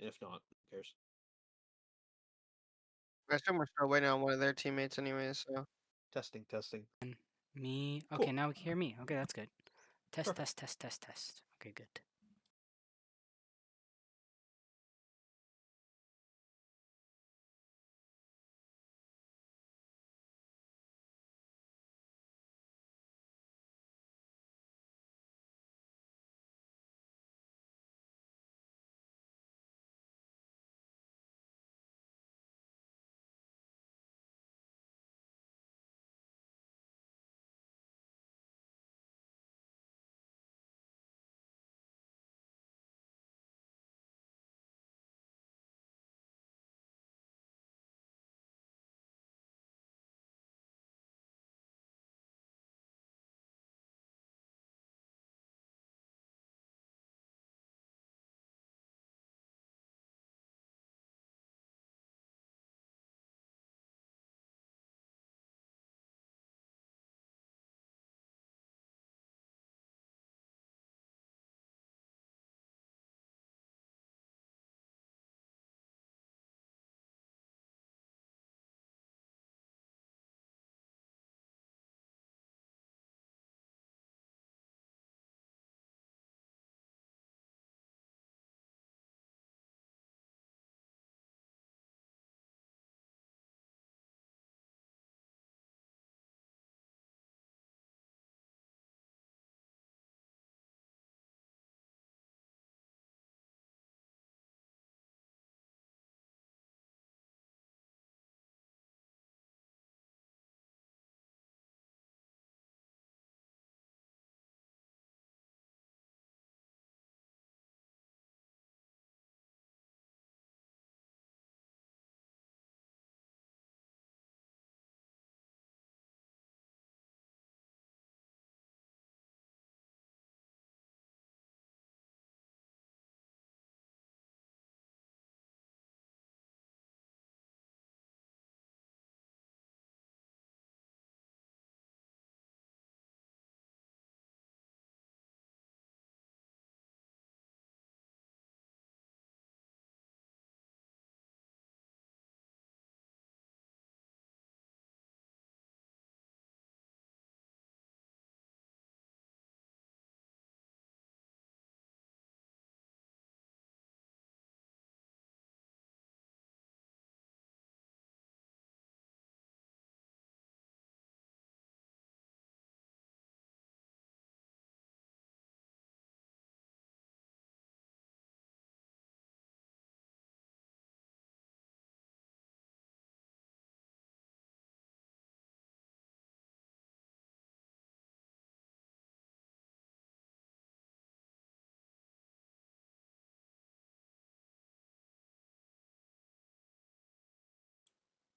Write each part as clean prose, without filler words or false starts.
If not, who cares? I assume we're still waiting on one of their teammates anyways, so. Testing, testing. Me. Okay, Cool. now we can hear me. Okay, that's good. Test, Perfect. test, test, test, test. Okay, good.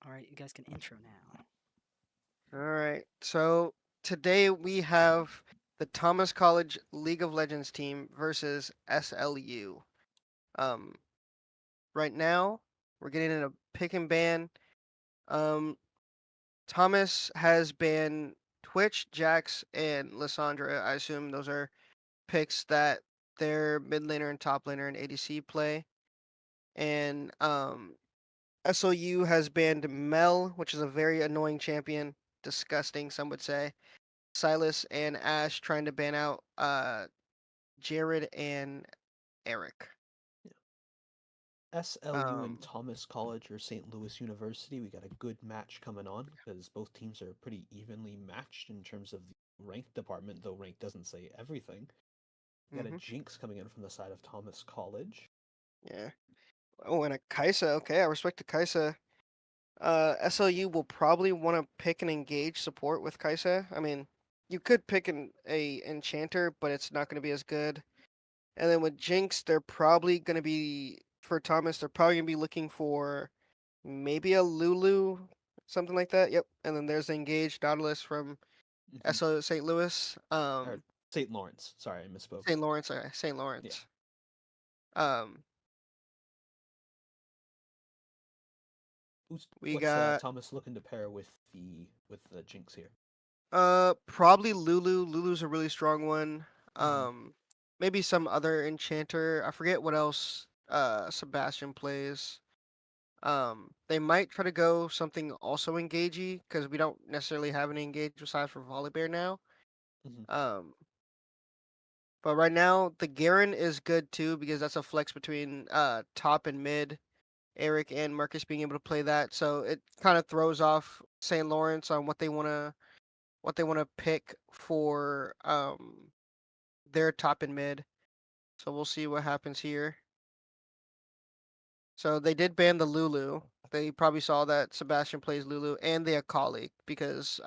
All right, you guys can intro now. All right. So today we have the Thomas College League of Legends team versus SLU. Um, right now we're getting in a pick and ban. Um, Thomas has banned Twitch, Jax, and Lissandra. I assume those are picks that their mid laner and top laner and ADC play. And SLU has banned Mel, which is a very annoying champion, disgusting, some would say. Silas and Ash trying to ban out Jared and Eric. SLU and Um, Thomas College or St. Louis University, we got a good match coming on because both teams are pretty evenly matched in terms of the rank department, though rank doesn't say everything. We got a hmm Jinx coming in from the side of Thomas College. yeah. Oh, and a Kaisa. Okay, I respect the Kaisa. SLU will probably want to pick and engage support with Kaisa. I mean, you could pick a enchanter, but it's not going to be as good. And then with Jinx, they're probably going to be for Thomas. They're probably going to be looking for maybe a Lulu, something like that. Yep. And then there's the engaged Nautilus from Mhm. SO St. Louis. Or St. Lawrence. Sorry, I misspoke. St. Lawrence. St. Yeah. Lawrence. Um, we What's got Thomas looking to pair with the Jinx here? probably Lulu. Lulu's a really strong one. Mm-hmm. Maybe some other enchanter. I forget what else Sebastian plays. They might try to go something also engagey because we don't necessarily have any engage besides for Volibear now. Mhm. But right now the Garen is good too because that's a flex between top and mid. Eric and Marcus being able to play that, so it kind of throws off St. Lawrence on what they wanna pick for their top and mid. So we'll see what happens here. So they did ban the Lulu. They probably saw that Sebastian plays Lulu and the Akali because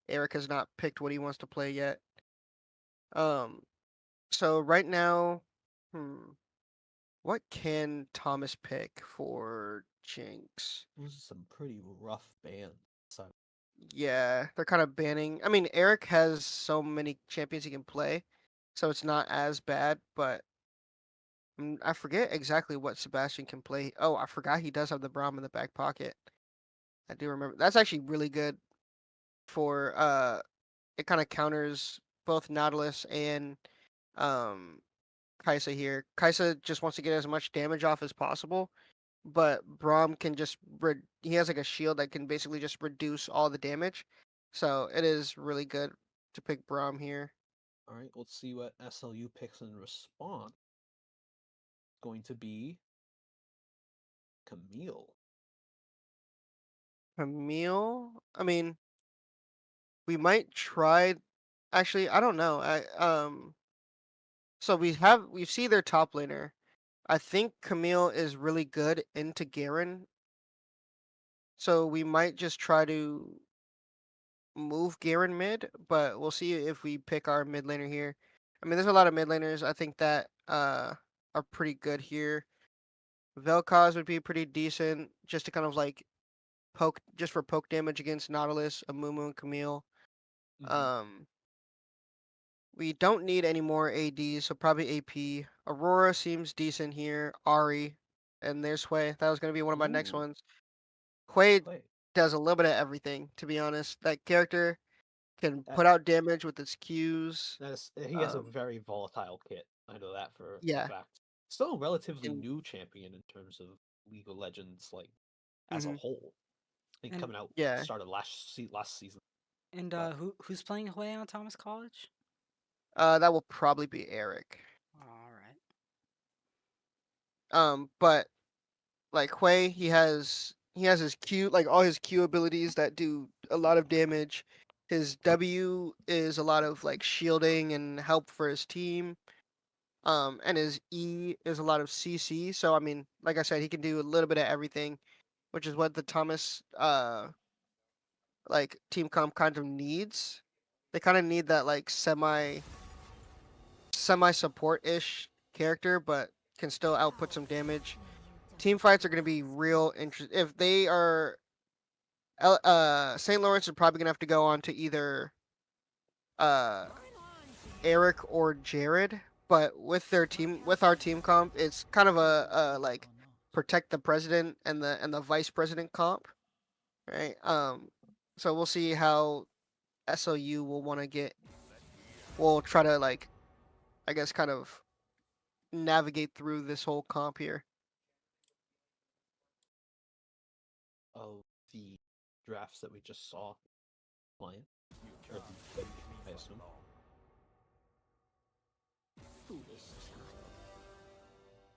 Eric has not picked what he wants to play yet. Um, so right now, what can Thomas pick for Jinx? Those are some pretty rough bans. So Yeah, they're kind of banning. I mean, Eric has so many champions he can play, so it's not as bad. But I forget exactly what Sebastian can play. Oh, I forgot he does have the Braum in the back pocket. I do remember. That's actually really good for it kind of counters both Nautilus and um Kaisa here. Kaisa just wants to get as much damage off as possible, but Braum can just he has like a shield that can basically just reduce all the damage. So it is really good to pick Braum here. all right, let's see what SLU picks in response. Going to be Camille. Camille, I mean, we might try. Actually, I don't know. So we see their top laner. I think Camille is really good into Garen, so we might just try to move Garen mid, but we'll see if we pick our mid laner here. I mean, there's a lot of mid laners I think that are pretty good here. Vel'Koz would be pretty decent just to kind of like poke just for poke damage against Nautilus, Amumu, and Camille. Mhm. Um, we don't need any more ADs, so probably AP. Aurora seems decent here. Ari, and there's Hui. That was gonna be one of my next Ooh, ones. Hui play. does a little bit of everything, to be honest. That character can That put out damage with its Qs. that is he has a Um, very volatile kit. I know that for a yeah. fact. Still a relatively And, new champion in terms of League of Legends, like as a hmm whole. I think And coming out Yeah. started last season, and but who's playing Hue on Thomas College? That will probably be Eric. All right. But like Hui, he has his Q, like all his Q abilities that do a lot of damage. His W is a lot of like shielding and help for his team. And his E is a lot of CC. So I mean, like I said, he can do a little bit of everything, which is what the Thomas like team comp kind of needs. They kind of need that like semi support ish character, but can still output some damage. Team fights are going to be real interesting. If they are, St. Lawrence is probably going to have to go on to either uh Eric or Jared. But with our team comp, it's kind of a like protect the president and the vice president comp, right? So we'll see how SLU will want to get. We'll try to like, I guess, kind of navigate through this whole comp here. of the drafts that we just saw playing, or I assume.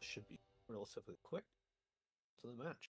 Should be relatively quick to the match.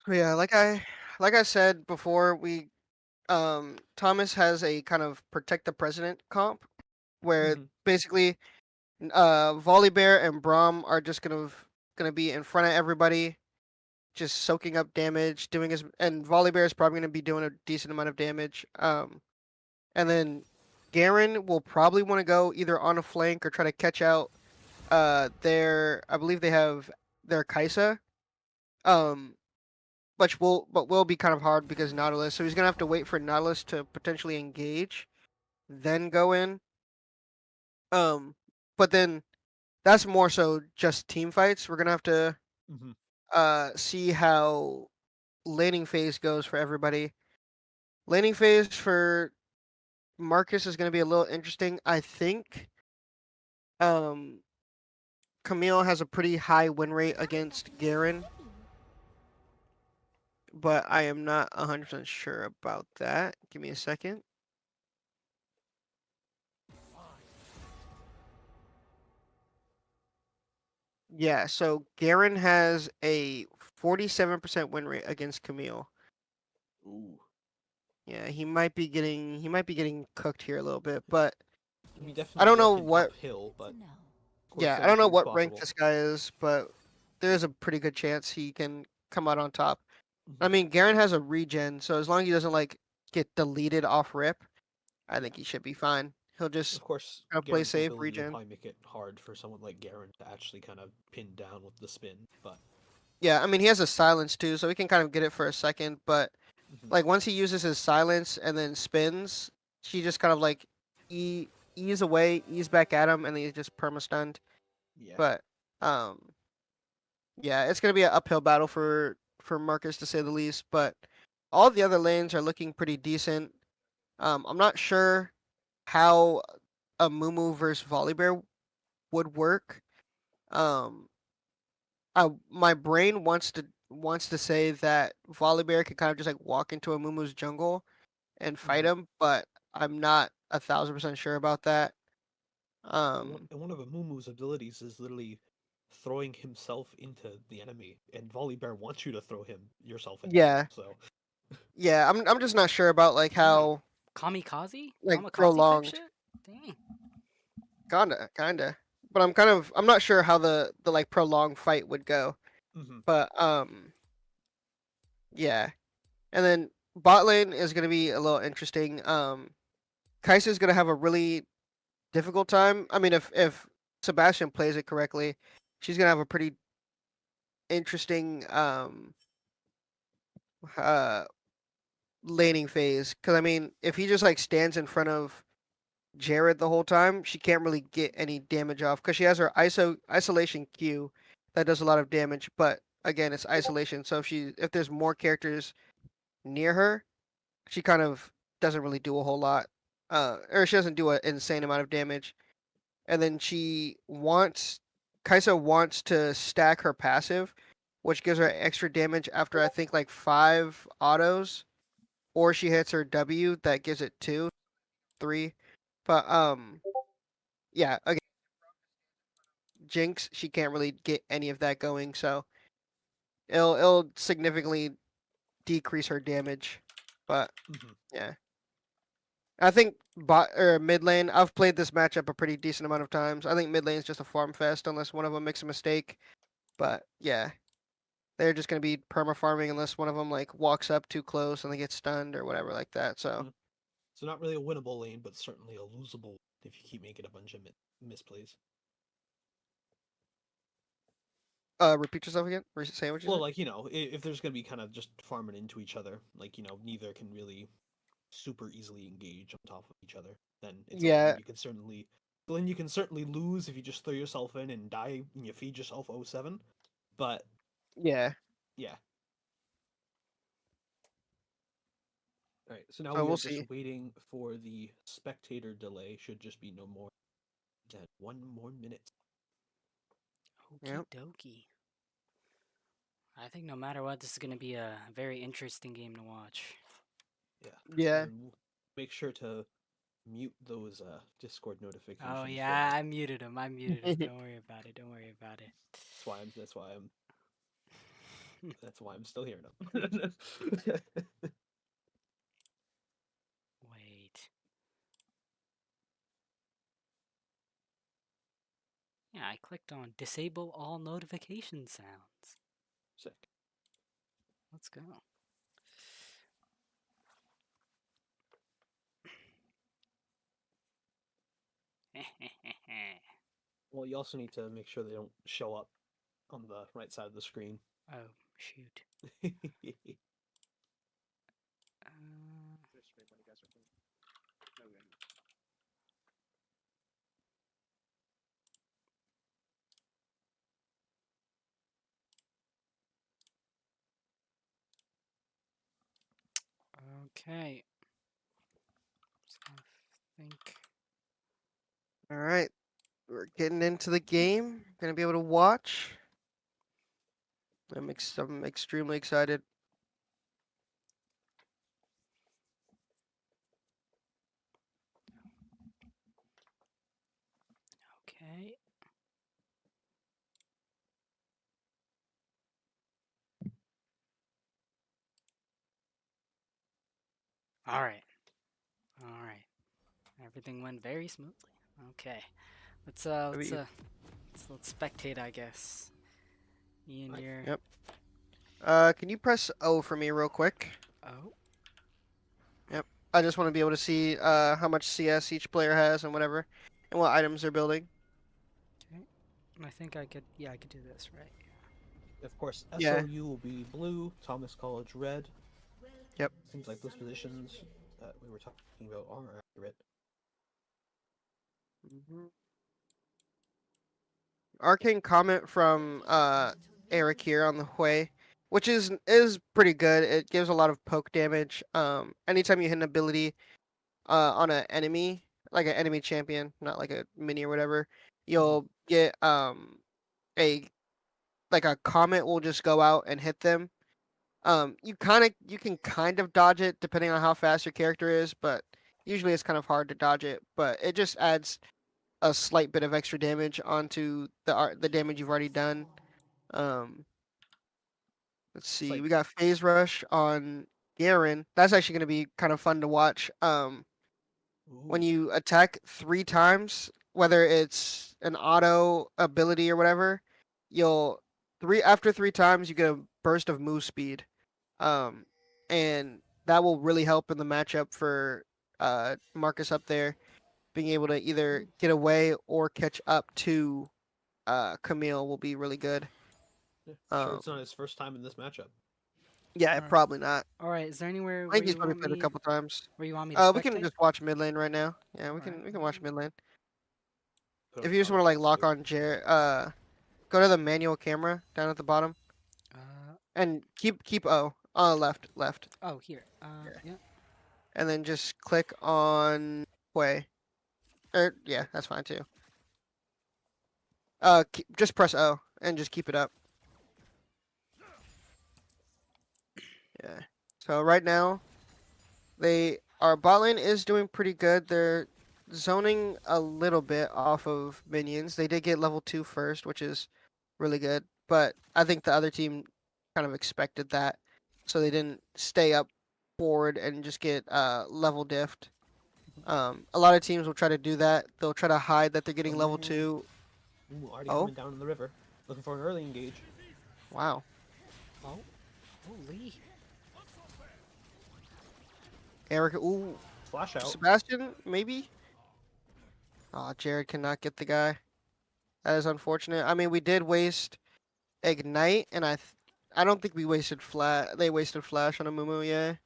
Yeah, like I said before, we Thomas has a kind of protect the president comp where Mhm. basically Volibear and Braum are just gonna be in front of everybody, just soaking up damage, doing his and Volibear is probably gonna be doing a decent amount of damage. And then Garen will probably want to go either on a flank or try to catch out their I believe they have their Kaisa. Um but will be kind of hard because Nautilus. So he's gonna have to wait for Nautilus to potentially engage, then go in. Um but then that's more so just team fights. We're gonna have to Mhm. see how laning phase goes for everybody. Laning phase for Marcus is gonna be a little interesting. I think um Camille has a pretty high win rate against Garen, but I am not 100% sure about that. Give me a second. Yeah, so Garen has a 47% win rate against Camille. Ooh. Yeah, he might be getting cooked here a little bit, but Can be I don't definitely a know hint what uphill, but of course yeah, I don't know anything's what rank possible. this guy is, but there's a pretty good chance he can come out on top. I Mhm. mean, Garen has a regen, so as long as he doesn't like get deleted off rip, I think he should be fine. He'll just Of course, play Garen's safe, mobility will regen. probably make it hard for someone like Garen to actually kind of pin down with the spin, but Yeah, I mean he has a silence too, so he can kind of get it for a second, but Mhm. like once he uses his silence and then spins, she just kind of like ease away, ease back at him, and then he's just perma stunned. yeah. But um, yeah, it's gonna be an uphill battle for Marcus to say the least. But all the other lanes are looking pretty decent. I'm not sure how a Mumu versus Volibear would work. Um, my brain wants to say that Volibear could kind of just like walk into a Mumu's jungle and fight Mhm. him, but I'm not 1,000% sure about that. Um, And one of Amumu's abilities is literally throwing himself into the enemy, and Volibear wants you to throw yourself into him. yeah, So, yeah, I'm just not sure about like Damn. how Kamikaze? like Kamikaze type prolonged. shit? Dang. Kinda, but I'm not sure how the like prolonged fight would go. mhm. But yeah, and then bot lane is gonna be a little interesting. Kai'Sa is gonna have a really difficult time. I mean, if Sebastian plays it correctly, she's gonna have a pretty interesting uh laning phase. Because I mean, if he just like stands in front of Jared the whole time, she can't really get any damage off because she has her isolation Q that does a lot of damage. But again, it's isolation. So if there's more characters near her, she kind of doesn't really do a whole lot. Or she doesn't do an insane amount of damage. And then Kaisa wants to stack her passive, which gives her extra damage after I think like 5 autos, or she hits her W that gives it 2, 3. But yeah, again, Jinx she can't really get any of that going, so it'll significantly decrease her damage. But Mhm. yeah, I think bot or mid lane. I've played this matchup a pretty decent amount of times. I think mid lane is just a farm fest unless one of them makes a mistake. But yeah, they're just gonna be perma farming unless one of them like walks up too close and they get stunned or whatever like that. So Mhm. So not really a winnable lane, but certainly a losable if you keep making a bunch of misplays. repeat yourself again. Say what you Well, said. like if there's gonna be kind of just farming into each other, like neither can really super easily engage on top of each other, then it's a lane Yeah, you can certainly lose if you just throw yourself in and die and you feed yourself 07. But yeah. yeah. All right, so now So we are we'll just see. waiting for the spectator delay. Should just be no more than 1 more minute. Okie Yeah. dokie. I think no matter what, this is going to be a very interesting game to watch. Yeah. Yeah. And make sure to mute those Discord Oh, notifications for yeah, me. I muted him. I muted him. Don't worry about it. Don't worry about it. That's why I'm still here now. I clicked on disable all notification sounds. Sick. Let's go. Well, you also need to make sure they don't show up on the right side of the screen. Oh, shoot. Uh, okay. So I think. All right, we're getting into the game. Gonna be able to watch. I'm extremely excited. Okay. All right. All right. Everything went very smoothly. Okay. Let's spectate, I guess. Ian, Right. you're. Yep. Can you press O for me real quick? Oh. I just want to be able to see how much CS each player has and whatever, and what items they're building. Okay. I think I could. Yeah, I could do this, right? Of course, Yeah. SLU will be blue, Thomas College red. Yep. Seems like those positions that we were talking about are accurate. Arcane comment from Eric here on the way, which is pretty good. It gives a lot of poke damage. Anytime you hit an ability on an enemy, like an enemy champion, not like a mini or whatever, you'll get a like a comet will just go out and hit them. You can kind of dodge it depending on how fast your character is, but usually it's kind of hard to dodge it. But it just adds a slight bit of extra damage onto the damage you've already done. Um, let's see, like- we got Phase Rush on Garen. That's actually going to be kind of fun to watch. When Ooh. you attack 3 times, whether it's an auto ability or whatever, you'll after 3 times you get a burst of move speed, and that will really help in the matchup for Marcus up there being able to either get away or catch up to Camille will be really good. Yeah, sure, it's not his first time in this matchup. Yeah, Alright. probably not. All right. Is there anywhere I where think he's you probably want played a me? couple times. Where you want me to We can spectate? just watch mid lane right now. Yeah, we Alright. can watch mid lane. Put If on you just want to Thomas like lock too. on Jared, go to the manual camera down at the bottom and keep O left, Oh, here. Yeah. and then just click on Quay. Yeah, that's fine too. Just press O and just keep it up. Yeah. So right now, our bot lane is doing pretty good. They're zoning a little bit off of minions. They did get level 2 first, which is really good. But I think the other team kind of expected that, so they didn't stay up forward and just get level diffed. A lot of teams will try to do that. They'll try to hide that they're getting level 2. Ooh, already Oh. coming down in the river. Looking for an early engage. Wow. Oh. Holy. Eric, ooh, Flash out. Sebastian, maybe? Oh, Jared cannot get the guy. That is unfortunate. I mean, we did waste Ignite, and I don't think we wasted They wasted Flash on a Mumu, yeah.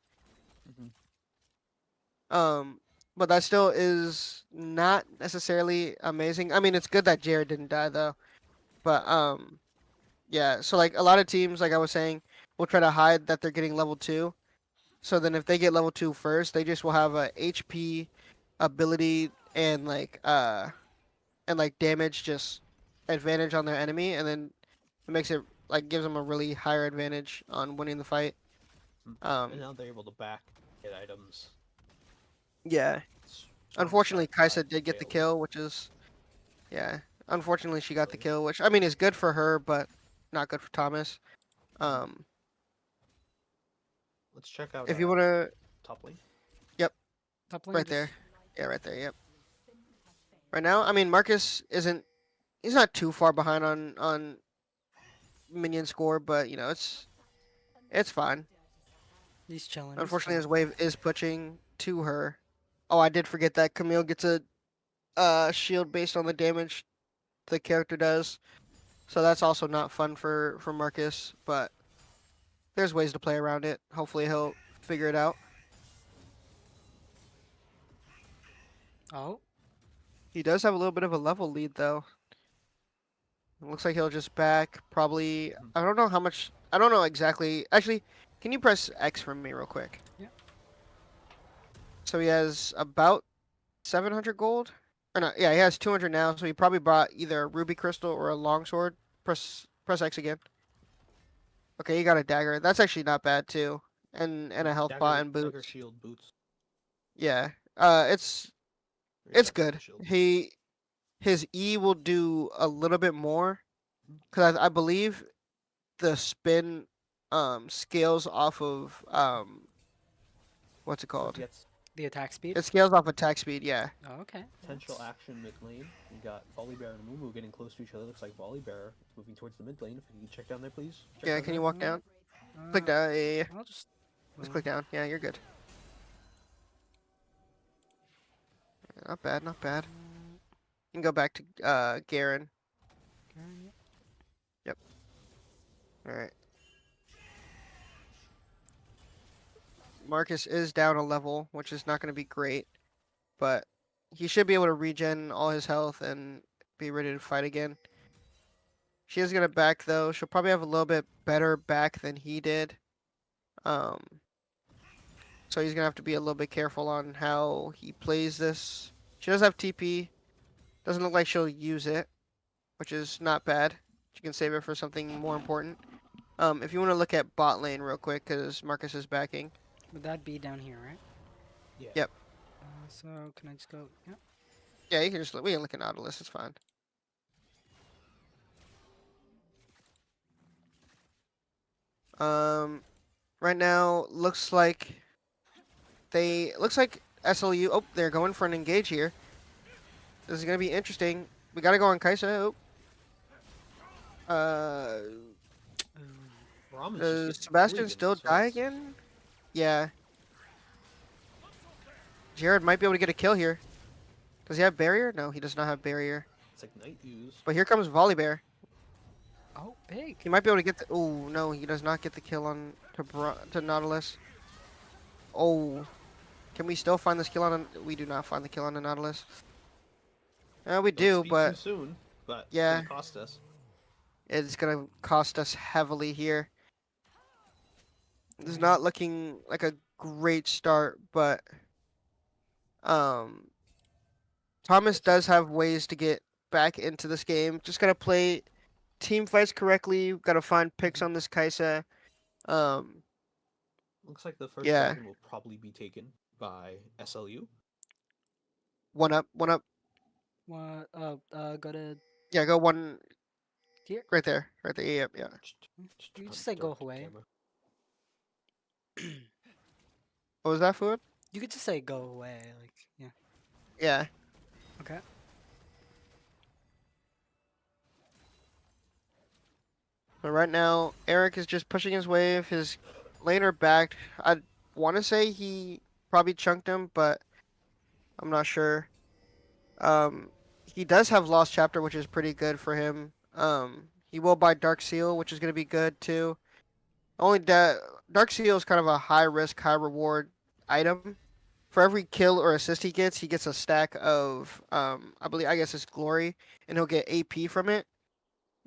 Mhm. But that still is not necessarily amazing. I mean, it's good that Jared didn't die though. But yeah. So like a lot of teams, like I was saying, will try to hide that they're getting level 2. So then if they get level 2 first, they just will have a HP, ability, and like damage just advantage on their enemy, and then it makes it like gives them a really higher advantage on winning the fight. And now they're able to back get items. Yeah. It's Unfortunately, sacrifice Kaisa did get the failed. kill, which is, yeah. Unfortunately, she got the kill, which I mean is good for her, but not good for Thomas. Let's check out If you want to, top lane. Top lane right just- there, yeah, right there, yep. Right now, I mean Marcus isn't he's not too far behind on minion score, but you know it's fine. He's chilling. He's Unfortunately, his chilling. wave is pushing to her. Oh, I did forget that Camille gets a shield based on the damage the character does, so that's also not fun for Marcus. But there's ways to play around it. Hopefully, he'll figure it out. Oh, He does have a little bit of a level lead though. It looks like he'll just back probably. I don't know how much. I don't know exactly. Actually, can you press X for me real quick? Yeah. So he has about 700 gold. Or not? Yeah, he has 200 now. So he probably bought either a ruby crystal or a longsword. Press X again. Okay, he got a dagger. That's actually not bad too. And a health pot and Dagger boots. shield boots. Yeah. It's Or is that good. the shield? His E will do a little bit more, because I believe the spin scales off of what's it So it called? gets the attack speed. It scales off attack speed. Yeah. Oh, okay. potential That's- action mid lane. We got Volibear and Mumu getting close to each other. Looks like Volibear is moving towards the mid lane. If you can check down there, please. Check Yeah. down Can you there. walk down? Uh, Click down. Yeah. I'll just. Just click down. Yeah, you're good. Not bad. Not bad. You can go back to Garen. All right. Marcus is down a level, which is not going to be great, but he should be able to regen all his health and be ready to fight again. She is going to back though. She'll probably have a little bit better back than he did. Um, so he's going to have to be a little bit careful on how he plays this. She does have TP. Doesn't look like she'll use it, which is not bad. She can save it for something more important. If you want to look at bot lane real quick, because Marcus is backing. Would that be down here, right? Yeah. Yep. So can I just go? Yeah. Yeah, you can just we can look at Nautilus. It's fine. Right now looks like SLU. Oh, they're going for an engage here. This is gonna be interesting. We gotta go on Kaisa. Oh. Ooh. Ramen's just Does getting Sebastian bullied in still these die fights. again? Yeah. Jared might be able to get a kill here. Does he have barrier? No, he does not have barrier. It's like night use. But here comes Volibear. Oh, big. He might be able to get the. Oh no, he does not get the kill on to Nautilus. Oh, can we still find this kill on? We do not find the kill on the Nautilus. We Don't do, speak but too soon. But yeah. it's gonna cost us. it's gonna cost us heavily here. It's not looking like a great start, but Thomas does have ways to get back into this game. Just gotta play team fights correctly. Gotta find picks on this Kaisa. Looks like the first Yeah. dragon will probably be taken by SLU. One up. What? Go to. Yeah, go one. Here? Right there. Right there. Yeah. You trying just to say go direct the away. camera. What was that, Food? You could just say go away. Like, yeah. Yeah. Okay. So right now, Eric is just pushing his wave. His laner backed. I want to say he probably chunked him, but I'm not sure. He does have Lost Chapter, which is pretty good for him. He will buy Dark Seal, which is going to be good too. Only Dark Seal is kind of a high risk, high reward item. For every kill or assist he gets a stack of I guess it's glory, and he'll get AP from it.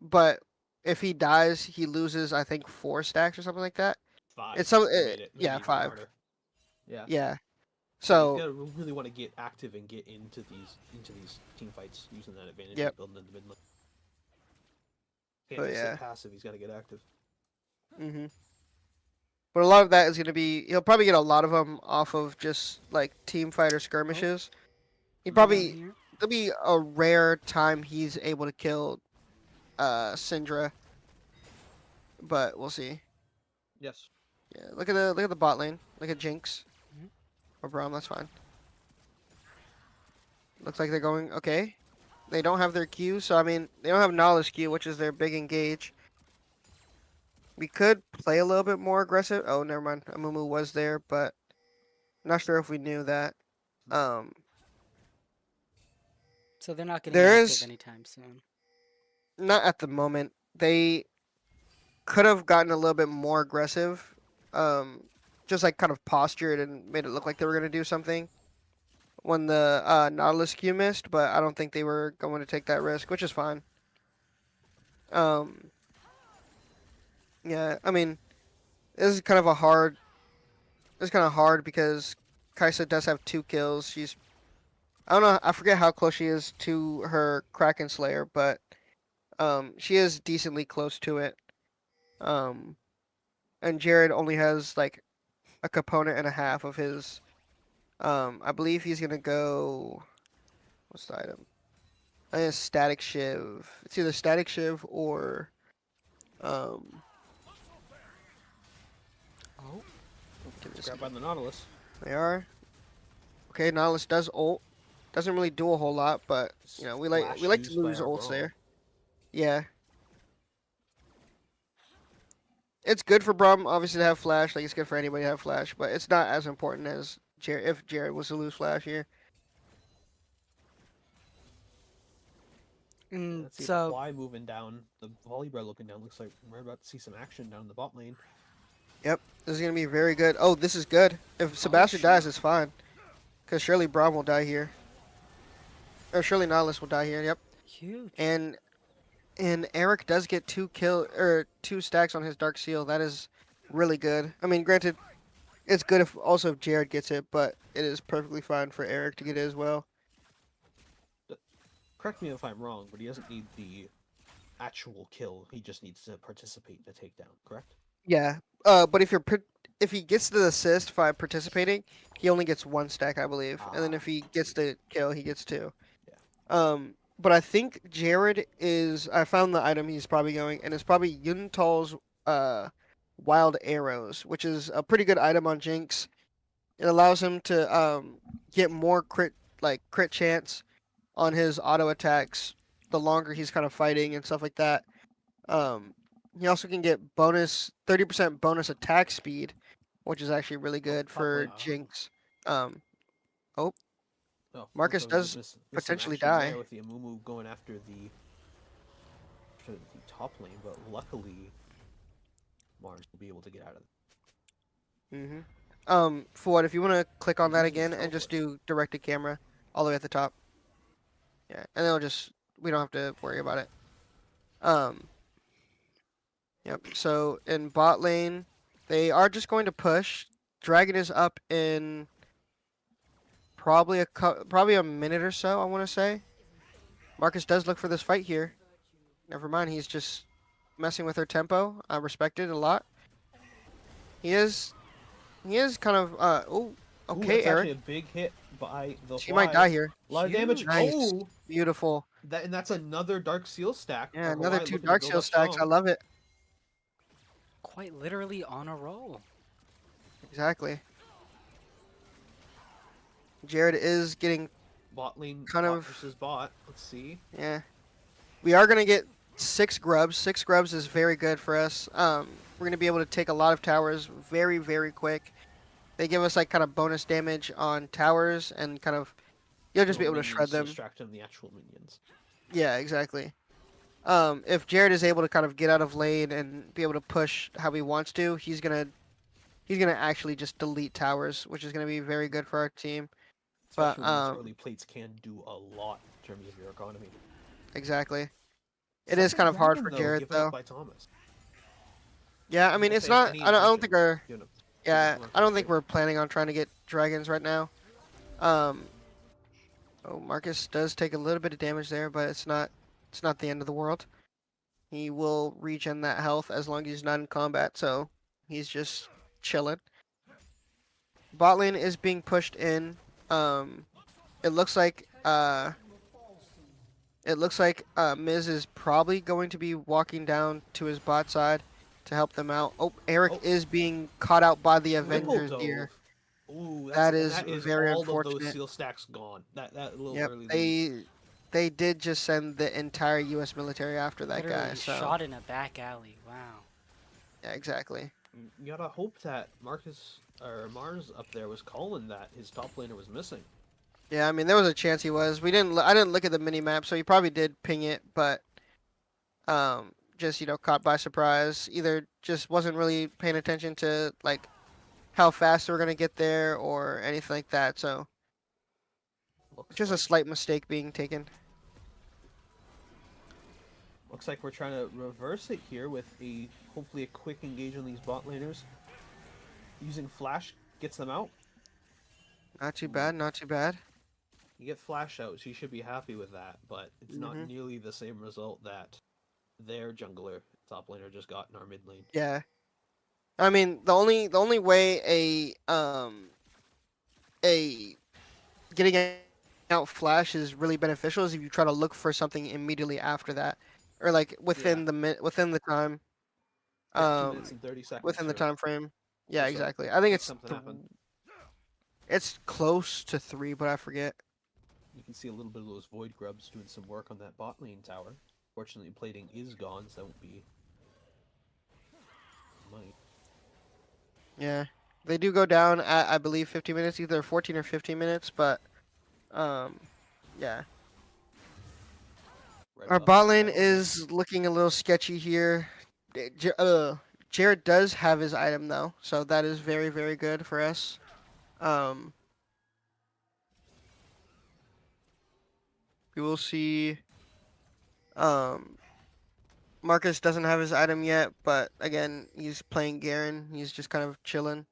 But if he dies, he loses I think 4 stacks or something like that. 5. It's some He made it, yeah, maybe even 5. harder. Yeah. Yeah. So you So gotta really want to get active and get into these team fights using that advantage. Yep. Of building in the mid lane. Can't But just yeah. sit passive. He's gotta get active. mhm. But a lot of that is going to be he'll probably get a lot of them off of just like team fighter skirmishes. He Down probably here. there'll be a rare time he's able to kill Syndra. But we'll see. Yes. Yeah, look at the bot lane. Look at Jinx. Mhm. Or Braum, that's fine. Looks like they're going okay. They don't have their Q, so I mean, they don't have Knowledge Q, which is their big engage. We could play a little bit more aggressive. Oh, never mind. Amumu was there, but not sure if we knew that. Um, So they're not getting there active is anytime soon. not at the moment. They could have gotten a little bit more aggressive. Just like kind of postured and made it look like they were gonna do something when the Nautilus Q missed, but I don't think they were going to take that risk, which is fine. Um, yeah, I mean, this is kind of a hard. It's kind of hard because Kaisa does have 2 kills. She's, I don't know, I forget how close she is to her Kraken Slayer, but she is decently close to it. And Jared only has like a component and a half of his. I believe he's gonna go. What's the item? I think it's Static Shiv. It's either Static Shiv or um. Oh, give me a Grab second. by the Nautilus. They are. Okay, Nautilus does ult. Doesn't really do a whole lot, but you know we like Flash to used by lose our ults Braum. there. Yeah. It's good for Braum, obviously, to have Flash. Like, it's good for anybody to have Flash, but it's not as important as if Jared was to lose Flash here. Let's see so why moving down. The Volibear looking down. Looks like we're about to see some action down the bot lane. Yep, this is going to be very good. Oh, this is good. If Sebastian dies, it's fine. Because surely Braum will die here. Or surely Nautilus will die here, yep. huge. And Eric does get 2 stacks on his Dark Seal. That is really good. I mean, granted, it's good if Jared gets it, but it is perfectly fine for Eric to get it as well. Correct me if I'm wrong, but he doesn't need the actual kill. He just needs to participate in the takedown. Correct? Yeah. But if he gets the assist by participating, he only gets 1 stack, I believe. And then if he gets the kill, he gets 2. Yeah. But I think Jared is. I found the item he's probably going, and it's probably Yuntal's Wild Arrows, which is a pretty good item on Jinx. It allows him to get more crit chance on his auto attacks the longer he's kind of fighting and stuff like that. He also can get 30% bonus attack speed, which is actually really good for probably. Jinx. No, Marcus looks like we does miss some potentially action there die. with the Amumu going after the top lane, but luckily Mars will be able to get out of it. Ford, if you want to click on that Using again and just Stealth do directed camera all the way at the top. Yeah, and then we don't have to worry about it. Yep. So in bot lane, they are just going to push. Dragon is up in probably a minute or so, I want to say. Marcus does look for this fight here. Never mind, he's just messing with her tempo. I respect it a lot. He is kind of Ooh, okay, that's Eric. actually a big hit by the She might die here. A lot of damage. Huge. Nice. Oh, Beautiful. and that's another Dark Seal stack. Yeah, Or another Hawaii 2 looking to Dark build Seal up stacks. I strong. love it. Quite literally on a roll. Exactly. Jared is getting Bot lane kind bot of- versus bot. Let's see. yeah. We are gonna get 6 grubs. 6 grubs is very good for us. We're gonna be able to take a lot of towers very, very quick. They give us like kind of bonus damage on towers and kind of you'll just be able to shred them. Distract them, the actual minions. Yeah, exactly. If Jared is able to kind of get out of lane and be able to push how he wants to, he's gonna actually just delete towers, which is gonna be very good for our team. But, Especially when these early plates can do a lot in terms of your economy. Exactly. It is kind of hard for Jared given up though. by Thomas. Yeah, I mean Don't it's pay not. any I don't attention. think our. You know, Yeah, not I don't gonna think do. we're planning on trying to get dragons right now. Oh, Marcus does take a little bit of damage there, but it's not the end of the world. He will regen that health as long as he's not in combat, so he's just chilling. Bot lane is being pushed in. It looks like Miz is probably going to be walking down to his bot side to help them out. Oh, Eric Oh. is being caught out by the Triple Avengers dove. here. Ooh, That that is is very all of those unfortunate. seal stacks gone. That little Yep, early lead. they they did just send the entire U.S. military after that Literally guy. So shot in a back alley. Wow. yeah, exactly. You gotta hope that Marcus or Mars up there was calling that his top laner was missing. Yeah, I mean there was a chance he was. I didn't look at the mini map, so he probably did ping it, but just caught by surprise. Either just wasn't really paying attention to like how fast they were gonna get there or anything like that. So Looks just a like, slight mistake being taken. looks like we're trying to reverse it here with hopefully a quick engage on these bot laners. Using flash gets them out. Not too bad. Not too bad. You get flash out, so you should be happy with that, but it's not Mhm. nearly the same result that their jungler top laner just got in our mid lane. Yeah. I mean the only way a getting out flash is really beneficial is if you try to look for something immediately after that, or like within within the time, Yeah, 2 minutes and 30 seconds. within the or- time frame. Yeah, so. exactly. I think Make it's something happen. it's close to 3, but I forget. You can see a little bit of those void grubs doing some work on that bot lane tower. Fortunately, plating is gone, so that won't be money. Yeah, they do go down at I believe 50 minutes, either 14 or 15 minutes, but yeah. Red Our buff bot is lane down. is looking a little sketchy here. Jared does have his item though, so that is very, very good for us. We will see. Marcus doesn't have his item yet, but again, he's playing Garen. He's just kind of chilling.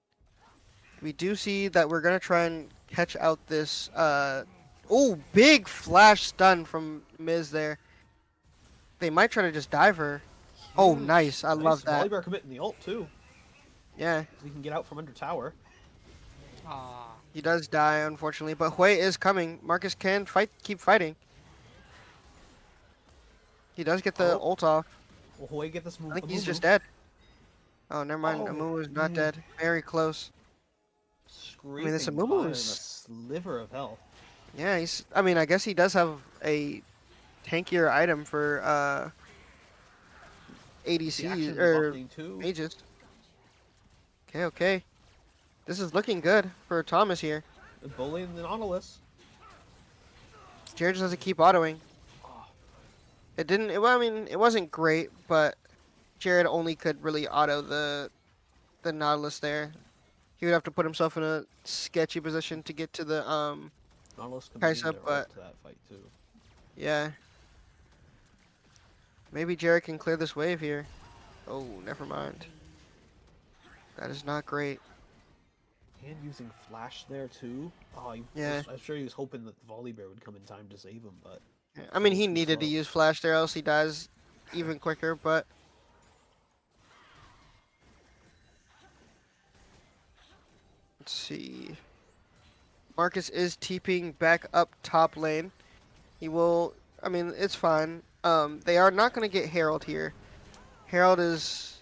We do see that we're gonna try and catch out this. Oh, big flash stun from Miz there. They might try to just dive her. Oh, Huge. nice. I love that. Volibear committing the ult too, Yeah, so he can get out from under tower. Aw. he does die unfortunately, but Hui is coming. Marcus can keep fighting. He does get the Oh. ult off. Will Hoi get this move? I think he's just dead. Oh, never mind. Oh, Amumu is not mm. dead. Very close. Scraping this by Amumu on a is- sliver of health. Yeah, he's. I mean, I guess he does have a tankier item for The ADC action of the or bot lane too. mages. Okay, okay. This is looking good for Thomas here. Bullying the Nautilus. Jared just has to keep autoing. Oh, It didn't. Well, I mean, it wasn't great, but Jared only could really auto the Nautilus there. He would have to put himself in a sketchy position to get to the Nautilus committing Kai'Sa, their ult but- to that fight too. Yeah. Maybe Jared can clear this wave here. Oh, never mind. That is not great. And using flash there too. Oh, Yeah. I'm sure he was hoping that the Volibear would come in time to save him, but Yeah, I mean, he too needed to slow. use flash there, else he dies even quicker. But let's see. Marcus is TPing back up top lane. He will. I mean, it's fine. They are not going to get Herald here. Herald is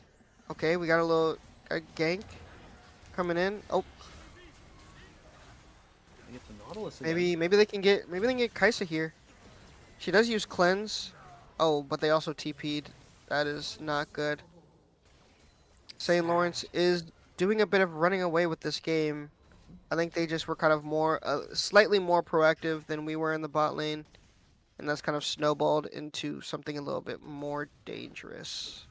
okay. We got a gank coming in. Oh, they get the Nautilus again. maybe they can get Kai'Sa here. She does use cleanse. Oh, but they also TP'd. That is not good. St. Lawrence is doing a bit of running away with this game. I think they just were kind of more, slightly more proactive than we were in the bot lane, and that's kind of snowballed into something a little bit more dangerous.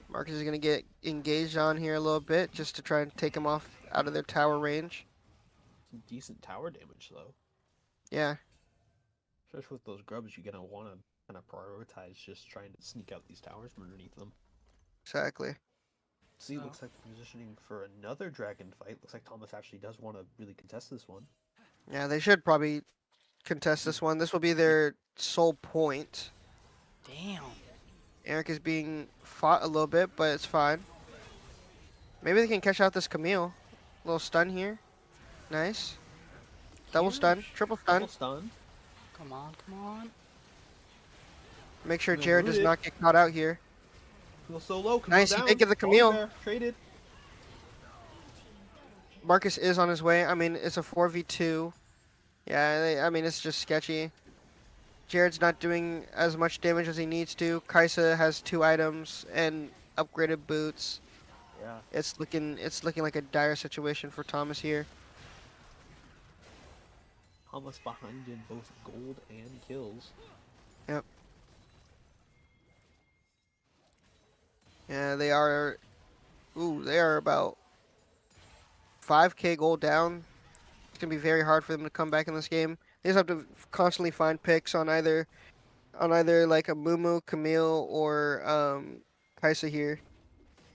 Marcus is going to get engaged on here a little bit just to try and take him off out of their tower range. Some decent tower damage though. Yeah, Especially with those grubs, you're gonna want to kind of prioritize just trying to sneak out these towers from underneath them. exactly. See, Oh. looks like they're positioning for another dragon fight. Looks like Thomas actually does want to really contest this one. Yeah, they should probably contest this one. This will be their sole point. Damn. Eric is being fought a little bit, but it's fine. Maybe they can catch out this Camille. Little stun here. Nice. Double stun. Huge. Triple stun. Double stun. Come on, come on. Make sure No, Jared does rooted. not get caught out here. Feel so low. Camille Nice, he down. did get the Camille. Volibear traded. Marcus is on his way. I mean, it's a 4v2. Yeah, I mean, it's just sketchy. Jared's not doing as much damage as he needs to. Kaisa has 2 items and upgraded boots. Yeah. It's looking like a dire situation for Thomas here. Thomas behind in both gold and kills. Yep. Yeah, they are. Ooh, they are about 5k gold down. It's gonna be very hard for them to come back in this game. They just have to constantly find picks on either like a Mumu, Camille, or Kaisa here.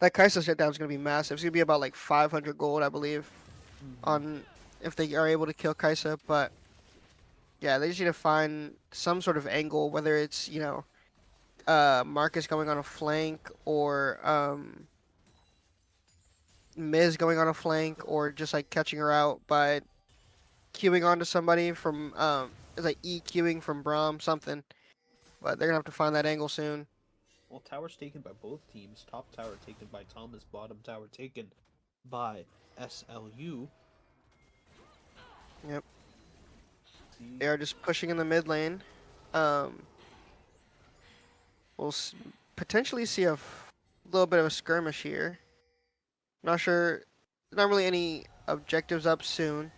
That Kaisa shutdown is gonna be massive. It's gonna be about like 500 gold, I believe, on if they are able to kill Kaisa. But yeah, they just need to find some sort of angle, whether it's Marcus going on a flank or Miz going on a flank, or just like catching her out by queuing onto somebody from it's like EQing from Braum, something. But they're gonna have to find that angle soon. Well, towers taken by both teams. Top tower taken by Thomas. Bottom tower taken by SLU. Yep. See, They are just pushing in the mid lane. We'll potentially see a little bit of a skirmish here. Not sure. Not really any objectives up soon.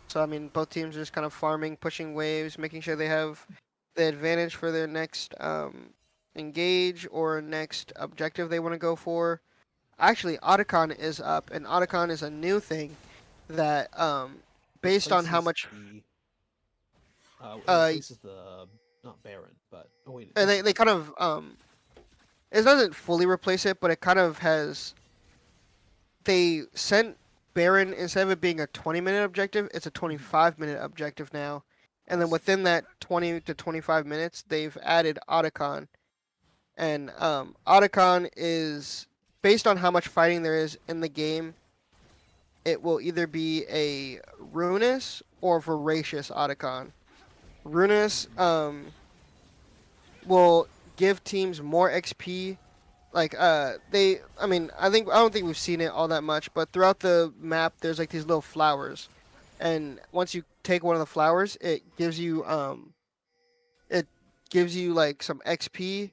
So I mean, both teams are just kind of farming, pushing waves, making sure they have the advantage for their next engage or next objective they want to go for. Actually, Otacon is up, and Otacon is a new thing that based on how replaces much it replaces the not Baron, but oh wait, and they kind of it doesn't fully replace it, but it kind of has. They sent Baron, instead of it being a 20-minute objective, it's a 25-minute objective now. And then within that 20 to 25 minutes, they've added Otacon. And Otacon is, based on how much fighting there is in the game, it will either be a Ruinous or Voracious Otacon. Ruinous will give teams more XP. Like I don't think we've seen it all that much, but throughout the map there's like these little flowers, and once you take one of the flowers, it gives you like some XP,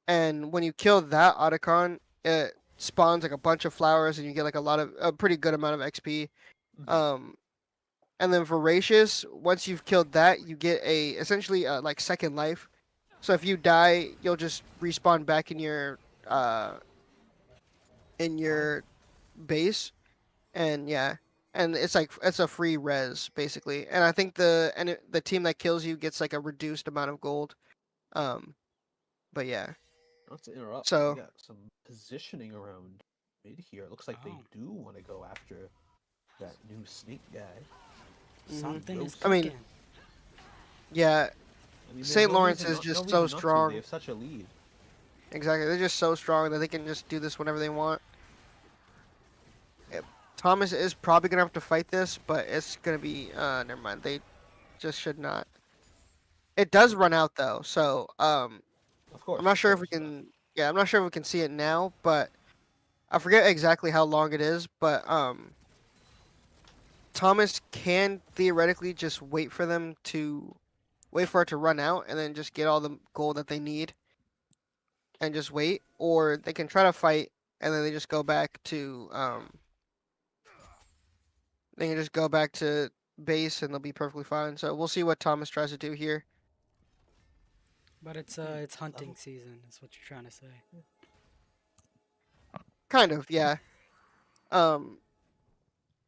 and when you kill that Otacon, it spawns like a bunch of flowers, and you get like a pretty good amount of XP. And then Voracious, once you've killed that, you get essentially like second life. So if you die, you'll just respawn back in your base, and yeah, and it's a free res basically. And I think the team that kills you gets like a reduced amount of gold. But yeah. Not to interrupt, So we got some positioning around mid here. It looks like they do want to go after that new snake guy. Something is I mean, cooking. yeah, I mean, St. Lawrence is just so strong. They have such a lead. exactly. They're just so strong that they can just do this whenever they want. Thomas is probably gonna have to fight this, but it's gonna be never mind. They just should not. It does run out though, so Of course. I'm not of sure if we course, can. Yeah, I'm not sure if we can see it now, but I forget exactly how long it is. But Thomas can theoretically just wait for it to run out, and then just get all the gold that they need, and just wait, or they can try to fight, and then they just go back to They can just go back to base and they'll be perfectly fine. So we'll see what Thomas tries to do here. But it's hunting season, is what you're trying to say. Kind of, yeah. I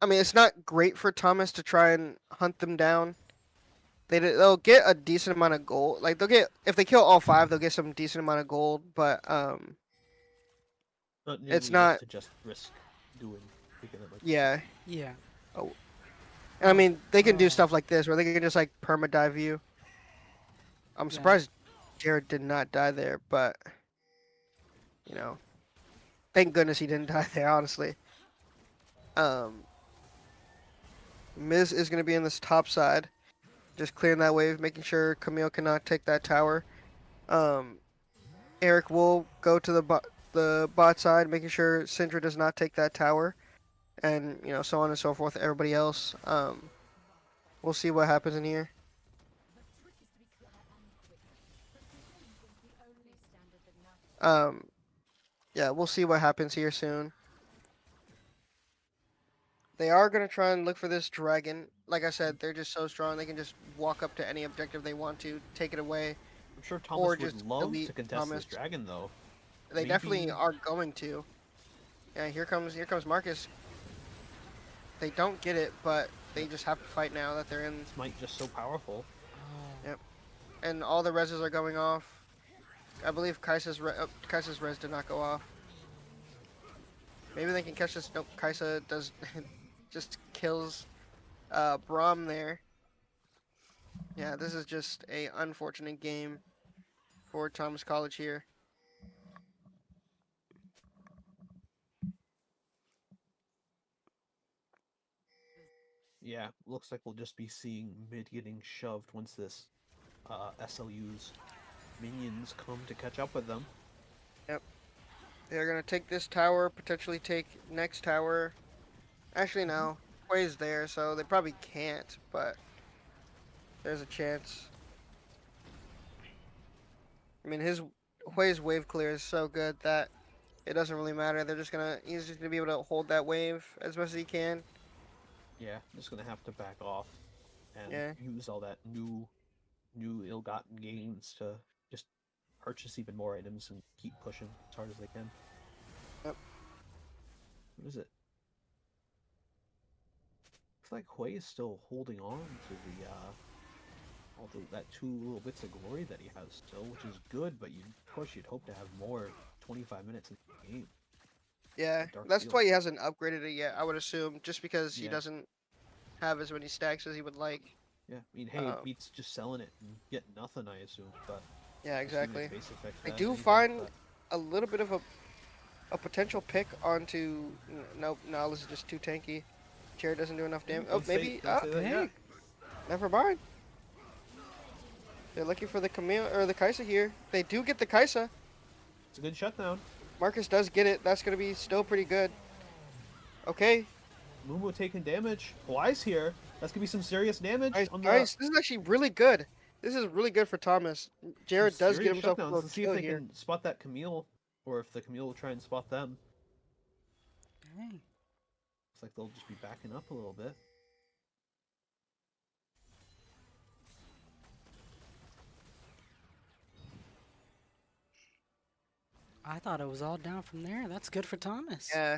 mean, it's not great for Thomas to try and hunt them down. They'll get a decent amount of gold. Like if they kill all 5, they'll get some decent amount of gold. But Not it's nearly enough not. to just risk picking it like Yeah. Yeah. And I mean, they can do stuff like this where they can just like perma-dive you. I'm Yeah. surprised Jared did not die there, but thank goodness he didn't die there, honestly. Miz is going to be in this top side, just clearing that wave, making sure Camille cannot take that tower. Eric will go to the bot side, making sure Syndra does not take that tower, and so on and so forth. Everybody else, we'll see what happens in here. Yeah, we'll see what happens here soon. They are gonna try and look for this dragon. Like I said, they're just so strong. They can just walk up to any objective they want to, take it away, I'm sure or Thomas would just love delete to contest Thomas. this dragon, though. They definitely Maybe- are going to. Yeah, here comes Marcus. They don't get it, but they just have to fight now that they're in, Smite just so powerful. and all the reses are going off. I believe Kai'Sa's res did not go off. Maybe they can catch this. Nope, Kai'Sa does just kills Braum there. Yeah, this is just a unfortunate game for Thomas College here. Yeah, looks like we'll just be seeing mid getting shoved once this SLU's minions come to catch up with them. They're gonna take this tower, potentially take next tower. Actually, no. Hui's there, so they probably can't, but there's a chance. I mean, Hui's wave clear is so good that it doesn't really matter. He's just gonna be able to hold that wave as much as he can. Yeah, just gonna have to back off and Yeah. use all that new ill-gotten gains to just purchase even more items and keep pushing as hard as they can. Yep. What is it? Looks like Hui is still holding on to the that 2 little bits of glory that he has still, which is good, but you'd hope to have more 25 minutes in the game. Yeah, Dark that's Field. why he hasn't upgraded it yet, I would assume, just because he Yeah. doesn't have as many stacks as he would like. Yeah, I mean, hey, it beats just selling it and getting nothing, I assume, but Yeah, assuming exactly. it's base effects, I that do anyway, find but- a little bit of a potential pick onto. Nope, no, this is just too tanky. Jared doesn't do enough damage. Oh, Don't say- maybe. don't say that yet. Pick. Never mind. They're looking for the Camille or the Kai'Sa here. They do get the Kai'Sa. It's a good shutdown. Marcus does get it. That's gonna be still pretty good. Okay, Mumu taking damage. Wise here. That's gonna be some serious damage nice, on the nice. This is actually really good. This is really good for Thomas. Jared some does get serious himself a shutdowns. little Let's see if kill they here. can spot that Camille, or if the Camille will try and spot them. Dang. Looks like they'll just be backing up a little bit. I thought it was all down from there. That's good for Thomas. Yeah.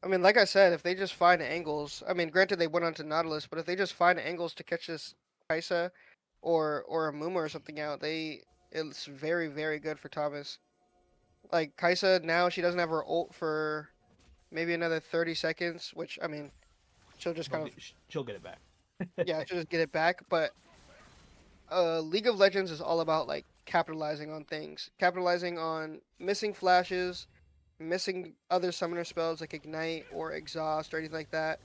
I mean, like I said, if they just find angles, I mean, granted they went onto Nautilus, but if they just find angles to catch this Kai'Sa or a Mumu or something out, it's very, very good for Thomas. Like Kai'Sa now, she doesn't have her ult for maybe another 30 seconds, which I mean, she'll just kind of She'll get it back. yeah, she'll just get it back. But League of Legends is all about like capitalizing on things, capitalizing on missing flashes, missing other summoner spells like Ignite or Exhaust or anything like that.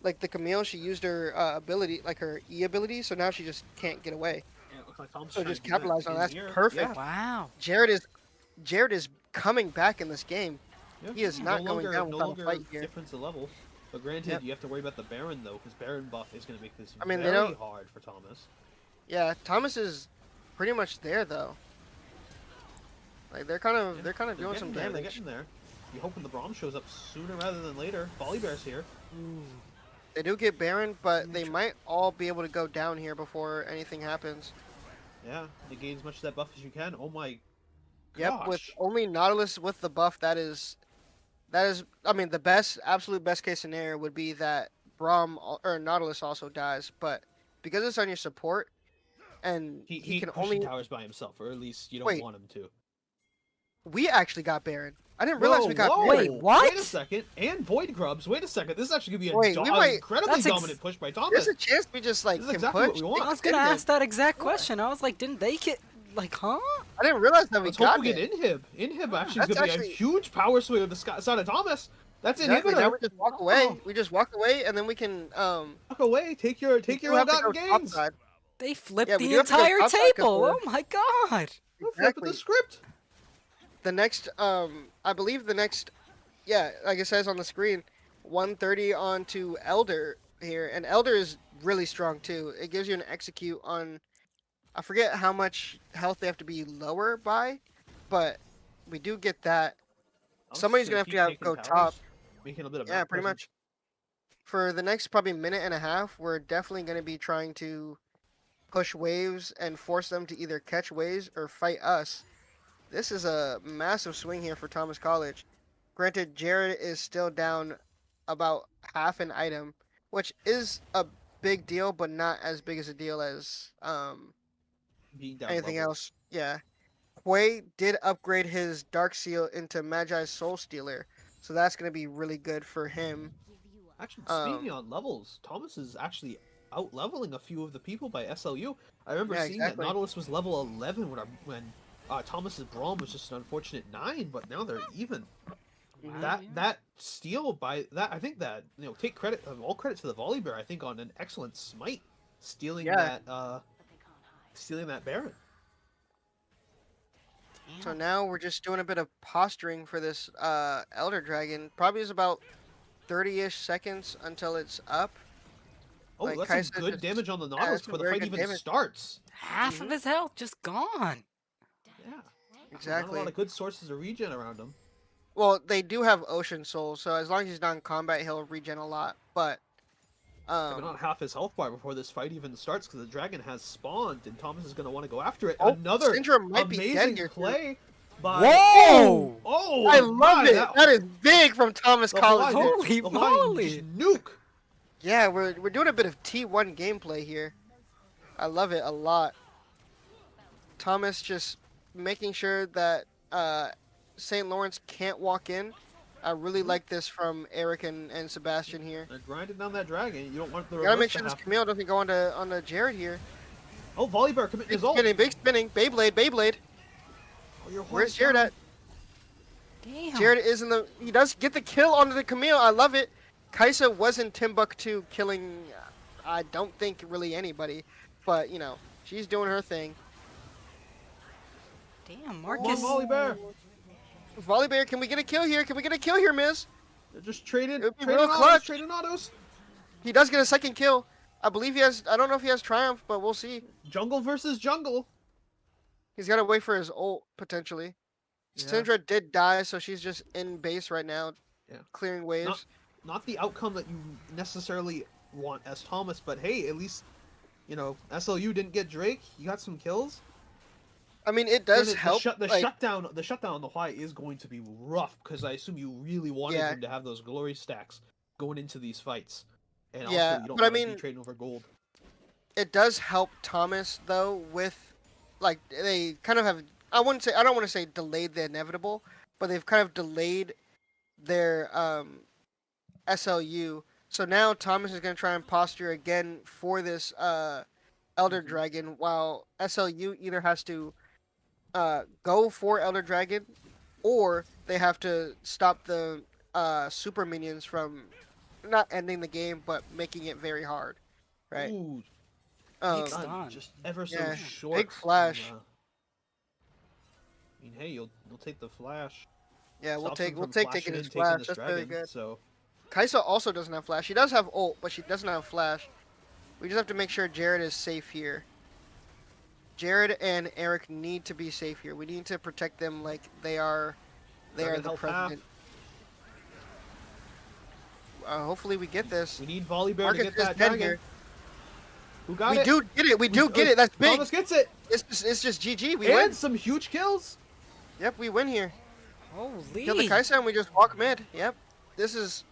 Like the Camille, she used her ability, like her E ability, so now she just can't get away. Yeah, it looks like Tom's So trying just to do that capitalize on in that. That's here. perfect. Wow. Jared is coming back in this game. Yeah, He is not going down no without a longer fight here. difference of level. But granted, Yep. you have to worry about the Baron though, because Baron buff is going to make this I mean, they very don't- hard for Thomas. Yeah, Thomas is pretty much there though. Like they're kind of Yeah, doing some getting there, they're damage. getting there. You hoping the Braum shows up sooner rather than later. Volibear's here. Ooh. They do get Baron, but they Neutral. might all be able to go down here before anything happens. Yeah, they gain as much of that buff as you can. Oh my Yep, with gosh. only Nautilus with the buff, that is, I mean, the absolute best case scenario would be that or Nautilus also dies, but because it's on your support, and He can pushing only, towers by himself, or at least you don't Wait. want him to. we actually got Baron. I didn't realize we got Whoa, Baron. Wait, what? Wait a second. And Void Grubs. Wait a second. This is actually going to be Wait, we might- incredibly That's dominant push by Thomas. There's a chance we just like This is can exactly what push. we want. I was gonna ask that exact question. I was like, didn't they get like, huh? I didn't realize that we Let's hope got we it. get Inhib. Inhib actually is That's going to be actually- a huge power swing of the side of Thomas. That's Exactly. Now Inhibitor. we just walk away. Oh. We just walk away, and then we can Walk away. Take your we do ill-gotten have to go top gains. side. They flipped Yeah, we the do have to go entire outside 'cause table. we're- Oh my god. We're flipping Exactly. the script. The next, I believe the next, yeah, like it says on the screen, 130 onto Elder here, and Elder is really strong too. It gives you an execute on, I forget how much health they have to be lower by, but we do get that. I'm just Somebody's gonna have keep to taking go towers, top. making a bit of Yeah, map pretty presence. much. For the next probably minute and a half, we're definitely going to be trying to push waves and force them to either catch waves or fight us. This is a massive swing here for Thomas College. Granted, Jared is still down about half an item, which is a big deal, but not as big as a deal as Being down anything levels. else. Yeah. Quay did upgrade his Dark Seal into Magi's Soul Stealer, so that's going to be really good for him. Actually, speaking on levels, Thomas is actually out leveling a few of the people by SLU. I remember Yeah, seeing exactly. that Nautilus was level 11 when Thomas's Braum was just an unfortunate 9, but now they're even. Mhm. Wow, yeah. That steal by that, I think that, take credit, all credit to the Volley Bear, I think, on an excellent smite, stealing Yeah. that Baron. So Damn. now we're just doing a bit of posturing for this Elder Dragon. Probably is about 30-ish seconds until it's up. Oh, Like that's Kaisa some good just- damage on the yeah, Nautilus that's some before the very fight good even damage. starts. Half of Mhm. his health just gone. Yeah. Not a Exactly. lot of good sources of regen around him. Well, they do have Ocean Soul, so as long as he's not in combat, he'll regen a lot. But But not half his health bar before this fight even starts, because the dragon has spawned, and Thomas is going to want to go after it. Oh, Another Syndrome might be dead amazing here, too. play by. Whoa! Oh, I love my, it. That is big from Thomas the College. Hawaiian- there. Holy the Hawaiian moly! just nuke. Yeah, we're doing a bit of T1 gameplay here. I love it a lot. Thomas just making sure that St. Lawrence can't walk in. I really like this from Eric and Sebastian here. They're grinding down that dragon. You don't want the Gotta make reverse sure to this happen. Camille doesn't go onto Jared here. Oh, Volley Bear committing Big his ult. spinning, big spinning. Beyblade. Oh, you're Where's Hawaiian Jared at? Damn. Jared is in the. He does get the kill onto the Camille. I love it. Kaisa was in Timbuktu killing, I don't think really anybody, but she's doing her thing. Damn, Come on, Marcus. Volley Bear. Volley Bear, can we get a kill here? Can we get a kill here, Miz? They're just trading, It'd be trading real autos, clutch. trading autos. He does get a second kill. I believe he has. I don't know if he has Triumph, but we'll see. Jungle versus jungle. He's got to wait for his ult potentially. Yeah. Syndra did die, so she's just in base right now, Yeah. clearing waves. Not the outcome that you necessarily want as Thomas, but hey, at least, SLU didn't get Drake. You got some kills. I mean, it does Granted, help. The like, shutdown on the Hawaii is going to be rough, because I assume you really wanted Yeah. him to have those glory stacks going into these fights, and Yeah, also you don't but I want to be mean- trading over gold. it does help Thomas though with, like, they kind of have. I don't want to say delayed the inevitable, but they've kind of delayed their SLU. So now Thomas is going to try and posture again for this Elder Mhm. Dragon, while SLU either has to go for Elder Dragon, or they have to stop the super minions from not ending the game, but making it very hard, right? Ooh, Um, stun. done just ever so Yeah, short. big flash. I mean, hey, you'll take the flash. yeah, we'll Stops him take from taking flashing his in, taking flash. this That's very dragon, good. So Kaisa also doesn't have flash. She does have ult, but she doesn't have flash. We just have to make sure Jared is safe here. Jared and Eric need to be safe here. We need to protect them like they are. They are Dragon the health half. president. Hopefully we get this. we need Volley Bear Marcus to is get that dead dragon. here. Who got We it? do get it. We do get it. That's big. Thomas gets it, It's just GG. We and win. some huge kills. Yep, we win here. Holy. Kill the Kaisa and we just walk mid. Yep. This is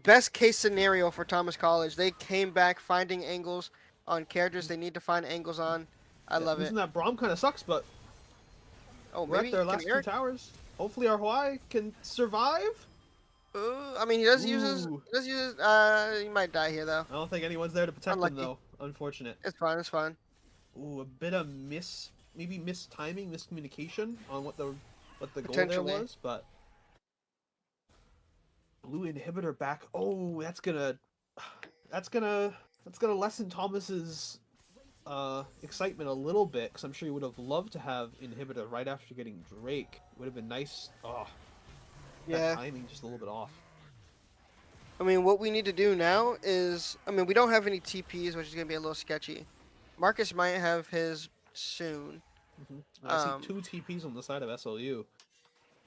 best case scenario for Thomas College. They came back finding angles on characters they need to find angles on. I love it. Losing that Braum kind of sucks, but Oh, we're maybe at their can last two Eric? towers. Hopefully our Hawaii can survive. I mean, he does use his. Ooh. He does use his. He might die here though. I don't think anyone's there to protect Unlucky. him though. Unfortunate. It's fine. It's fine. Ooh, a bit of maybe mistiming, miscommunication on what the goal there Potentially. was, but blue inhibitor back. Oh, that's gonna lessen Thomas's excitement a little bit, because I'm sure he would have loved to have inhibitor right after getting Drake. Would have been nice. Oh, that Yeah. timing just a little bit off. I mean, what we need to do now is, I mean, we don't have any TPs, which is gonna be a little sketchy. Marcus might have his soon. I Um, see two TPs on the side of SLU.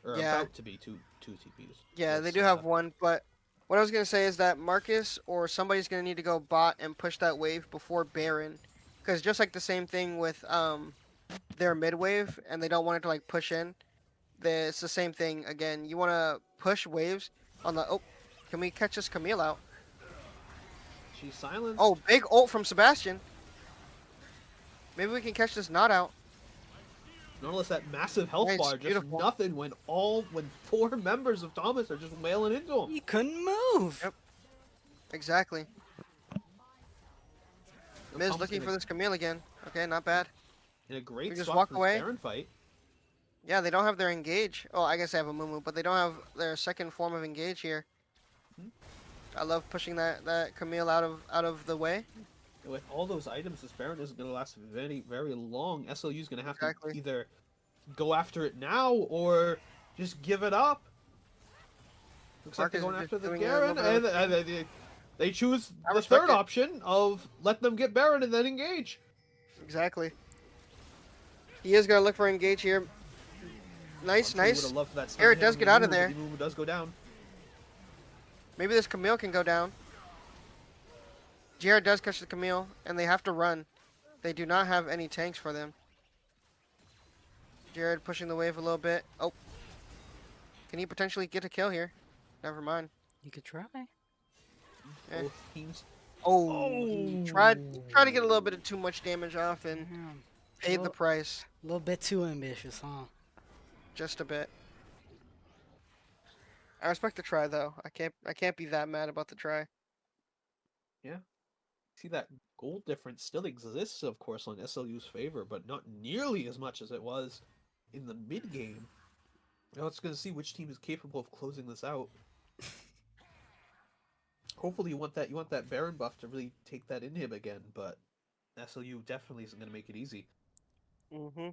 or Yeah. about to be two TPs. Yeah, they Let's, do have one, but what I was gonna say is that Marcus or somebody's gonna need to go bot and push that wave before Baron, because just like the same thing with their mid wave, and they don't want it to like push in. It's the same thing again. You want to push waves on the. Oh, can we catch this Camille out? She's silenced. Oh, big ult from Sebastian. Maybe we can catch this not out. Notice that massive health Nice, bar, just beautiful. nothing when 4 members of Thomas are just wailing into him. He couldn't move. Yep. Exactly. Miz Thomas looking in for this Camille again. Okay, not bad. in a great We just spot walk for this away. Baron fight. Yeah, they don't have their engage. Oh, I guess they have a Mumu, but they don't have their second form of engage here. Hmm. I love pushing that Camille out of the way. With all those items, this Baron isn't going to last very, very long. SLU is going to have Exactly. to either go after it now or just give it up. Looks like they're Marcus going is after the doing a little Garen, bit and of- they choose I the respect third it. option of let them get Baron and then engage. Exactly. He is gonna look for engage here. Nice, Honestly, nice. would've loved that stun Garrett hit does on get out of Mumu, there. but Mumu does go down. Maybe this Camille can go down. Jared does catch the Camille, and they have to run. They do not have any tanks for them. Jared pushing the wave a little bit. Oh. Can he potentially get a kill here? Never mind. You could try. Eh. Both teams. Oh, he tried to get a little bit of too much damage off and paid the Well- price. A little bit too ambitious, huh? Just a bit. I respect the try though. I can't be that mad about the try. See, that goal difference still exists, of course, on SLU's favor, but not nearly as much as it was in the mid game. Now it's going to see which team is capable of closing this out. Hopefully, you want that Baron buff to really take that inhib again, but SLU definitely isn't going to make it easy. Mm-hmm.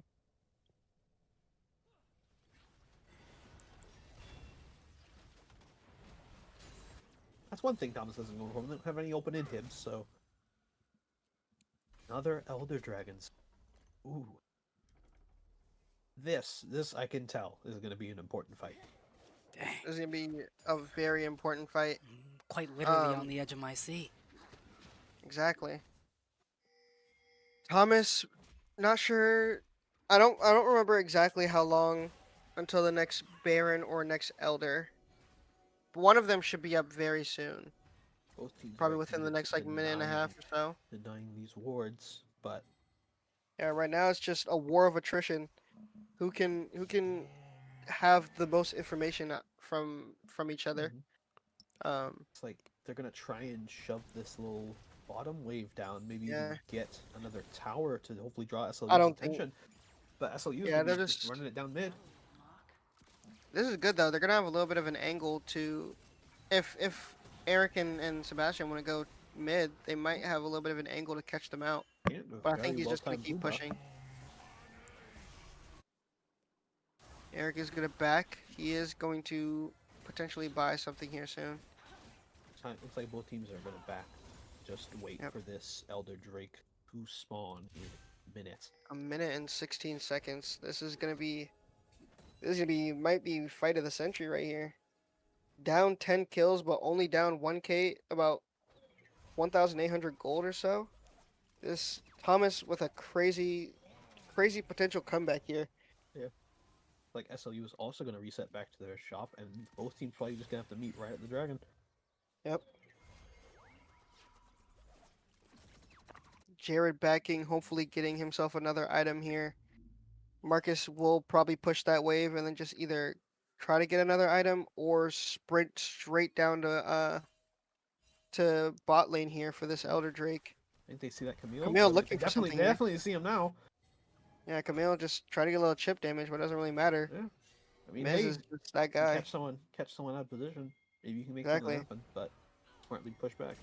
That's one thing Thomas doesn't go for. They don't have any open inhibs, so another Elder Dragons. Ooh. This I can tell is going to be an important fight. Dang. This is gonna be a very important fight. Quite literally Um, on the edge of my seat. Exactly. Thomas, not sure. I don't remember exactly how long until the next Baron or next Elder. But one of them should be up very soon. Both teams Probably are within the committed next to like minute and a half or so. denying these wards, but Yeah, right now it's just a war of attrition. Who can have the most information from each other? mhm. It's like they're gonna try and shove this little bottom wave down, maybe Yeah. even get another tower to hopefully draw SLU's I don't think- attention. But SLU is Yeah, gonna they're be just- running it down mid. This is good though. They're gonna have a little bit of an angle to, if Eric and Sebastian want to go mid, they might have a little bit of an angle to catch them out. Yeah, a But I think very he's just gonna well-timed keep blue buff. pushing. Eric is gonna back. He is going to potentially buy something here soon. Looks like both teams are gonna back. Just wait Yep. for this Elder Drake to spawn in minutes. A minute and 16 seconds. This is gonna be might be fight of the century right here. Down 10 kills, but only down 1k, about 1,800 gold or so. This Thomas with a crazy potential comeback here. Like SLU is also gonna reset back to their shop, and both teams probably just gonna have to meet right at the dragon. Yep. Jared backing, hopefully getting himself another item here. Marcus will probably push that wave and then just either try to get another item or sprint straight down to bot lane here for this Elder Drake. I think they see that Camille. Camille but looking they for something They here. definitely see him now. Yeah, Camille just try to get a little chip damage, but it doesn't really matter. I mean, Miz hey, is just that you guy. catch someone out of position. Maybe you can make Exactly. something happen, but smartly push back.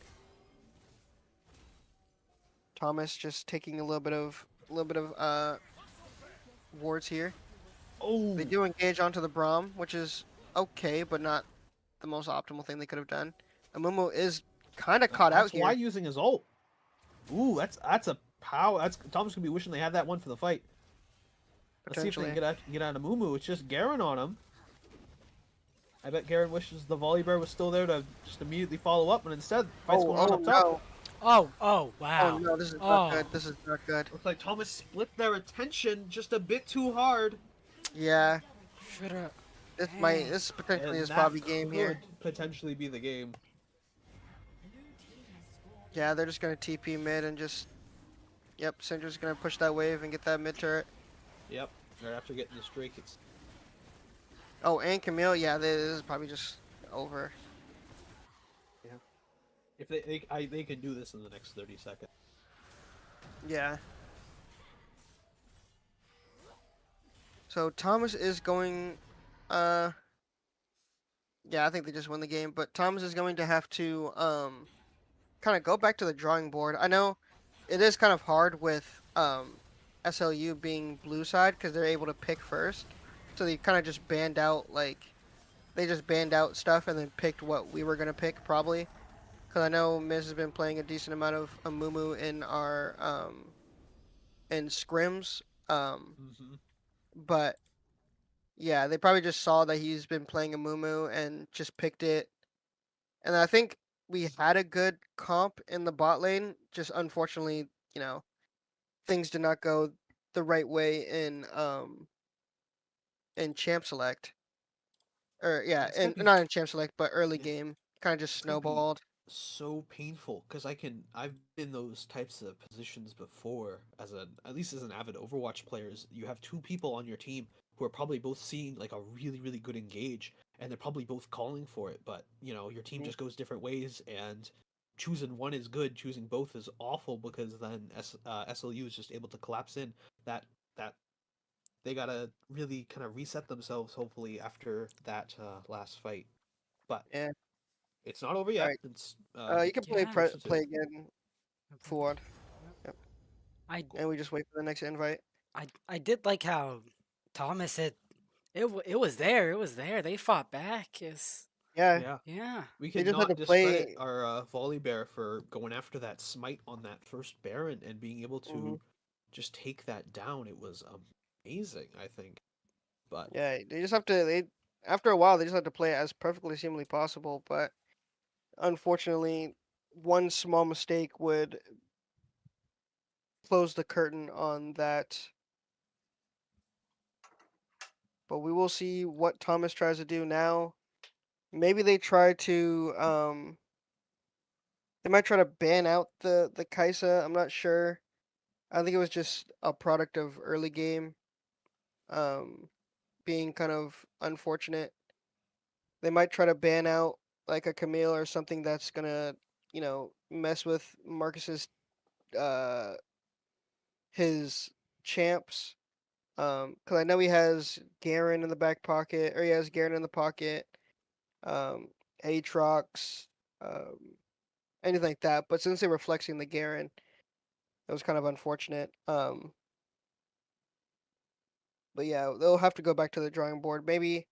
Thomas just taking a little bit of wards here. Oh, They do engage onto the Braum, which is okay, but not the most optimal thing they could have done. Amumu is kind of caught out that's here. why using his ult. Ooh, that's a power. That's Tom's gonna be wishing they had that one for the fight. Let's see if they Potentially. can get out of Mumu. It's just Garen on him. I bet Garen wishes the volley bear was still there to just immediately follow up, but instead, fight's Oh, going on oh up top. no. Oh, Oh wow. no, this is not Oh, good. This is not good. Looks like Thomas split their attention just a bit too hard, Yeah, shoulda. this potentially and is that probably game could here. potentially be the game. Yeah, they're just gonna TP mid and just. Yep, Syndra's gonna push that wave and get that mid turret. Yep, right after getting this Drake, it's Oh, and Camille. Yeah, this is probably just over. if they can do this in the next 30 seconds. Yeah. So Thomas is going. Yeah, I think they just win the game. But Thomas is going to have to kind of go back to the drawing board. I know it is kind of hard with SLU being blue side because they're able to pick first. So they kind of just banned out they just banned out stuff and then picked what we were gonna pick probably. Because I know Miz has been playing a decent amount of Amumu in our in scrims. Mm-hmm. But yeah, they probably just saw that he's been playing Amumu and just picked it. And I think we had a good comp in the bot lane. Just unfortunately, things did not go the right way in Champ Select. Or yeah, It's gonna and be not in Champ Select, but early yeah, game. Kind of just it's gonna be snowballed. so painful because I've been in those types of positions before as at least as an avid Overwatch player. You have two people on your team who are probably both seeing like a really good engage, and they're probably both calling for it, but your team Mhm. just goes different ways, and choosing one is good, choosing both is awful because then SLU is just able to collapse in. That they gotta really kind of reset themselves hopefully after that last fight, but Yeah. it's not over All yet. right. It's You can play Yeah. first to play two. again Okay. forward. Yep. Yep. I Cool. And we just wait for the next invite. I did like how Thomas said it was there. It was there. They fought back. Yes. Yeah. Yeah, Yeah. we They can just had to not discredit play. our volley bear for going after that smite on that first Baron and being able Mhm. to just take that down. It was amazing, I think. But Yeah, they just have to. They after a while, they just have to play it as perfectly as humanly possible. But unfortunately, one small mistake would close the curtain on that. But we will see what Thomas tries to do now. Maybe they try to. They might try to ban out the Kaisa. I'm not sure. I think it was just a product of early game. Um, being kind of unfortunate. They might try to ban out like a Camille or something that's gonna, mess with Marcus's uh his champs. Because I know he has Garen in the back pocket, or he has Garen in the pocket, um, Aatrox, um, anything like that. But since they were flexing the Garen, it was kind of unfortunate. But yeah, they'll have to go back to the drawing board. Maybe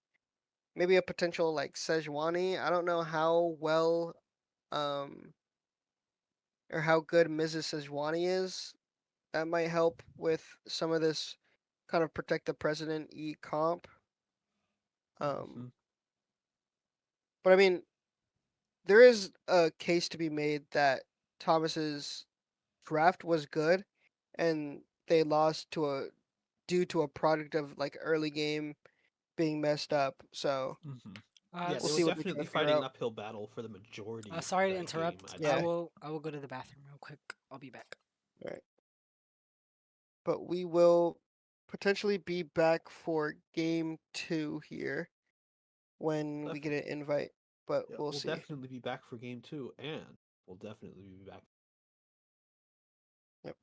a potential like Sejuani. I don't know how well um or how good Mrs. Sejuani is. That might help with some of this kind of protect the president e comp. Um, mhm. but I mean, there is a case to be made that Thomas's draft was good, and they lost to a due to a product of like early game being messed up. So Yeah, we'll they were see what they try definitely to figure fighting an out. uphill battle for the majority of Sorry to that game, interrupt. I'd Yeah, say. I will go to the bathroom real quick. I'll be back. right. But we will potentially be back for game 2 here when we get Definitely. an invite. But Yeah, we'll we'll see. definitely be back for game two, and we'll definitely be back Yep.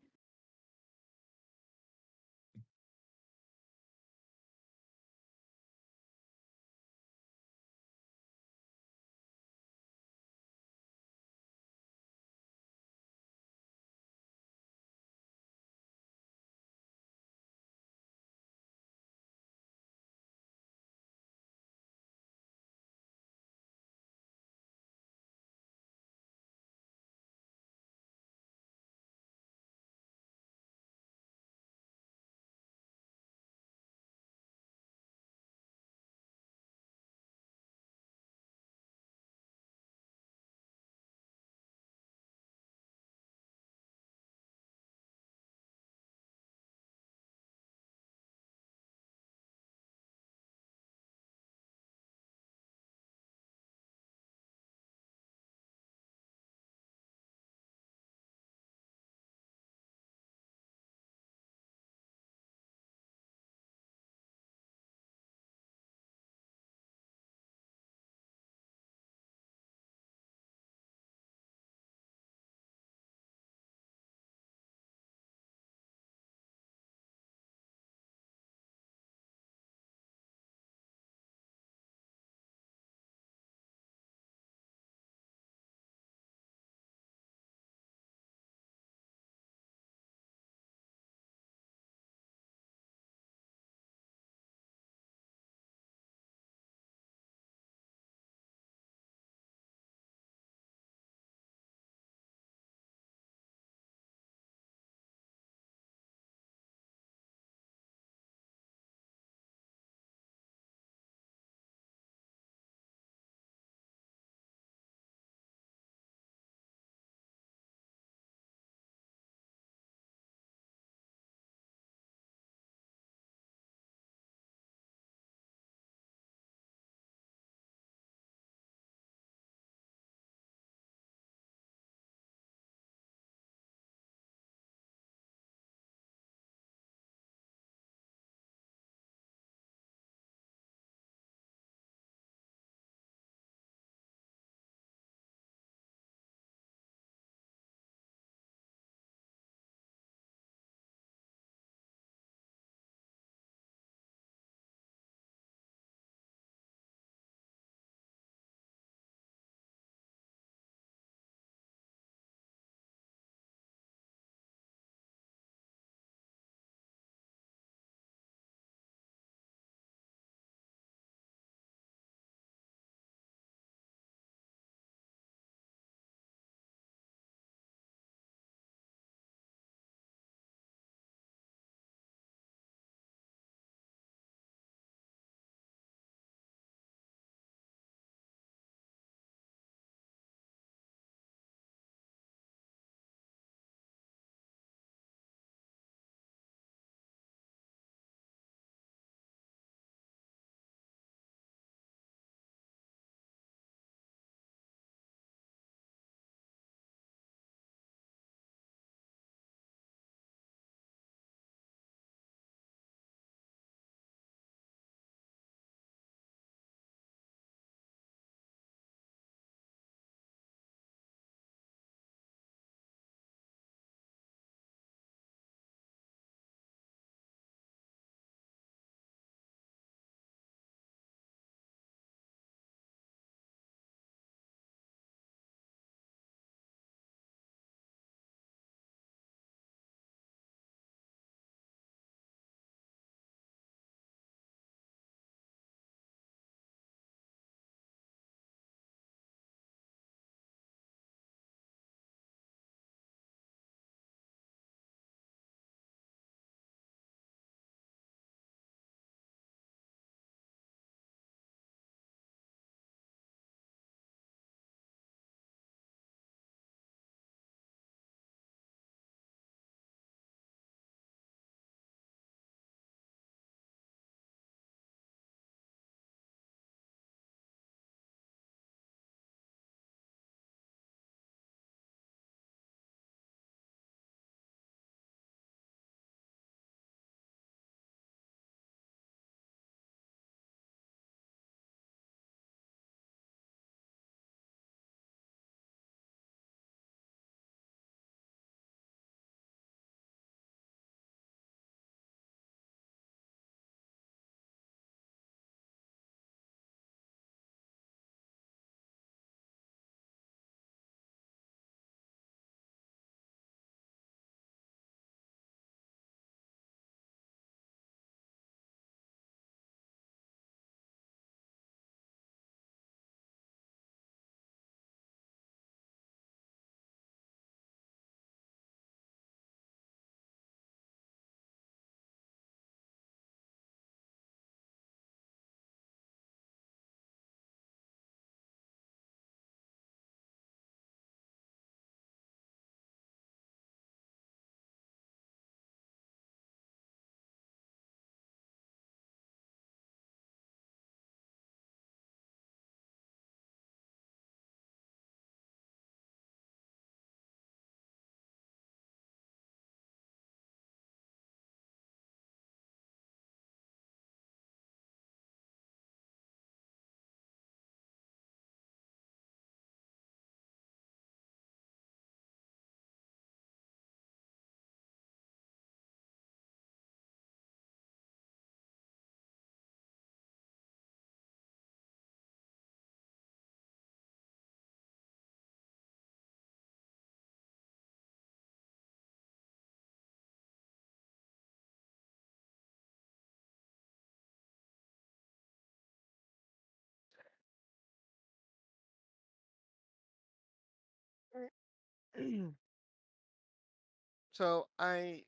So I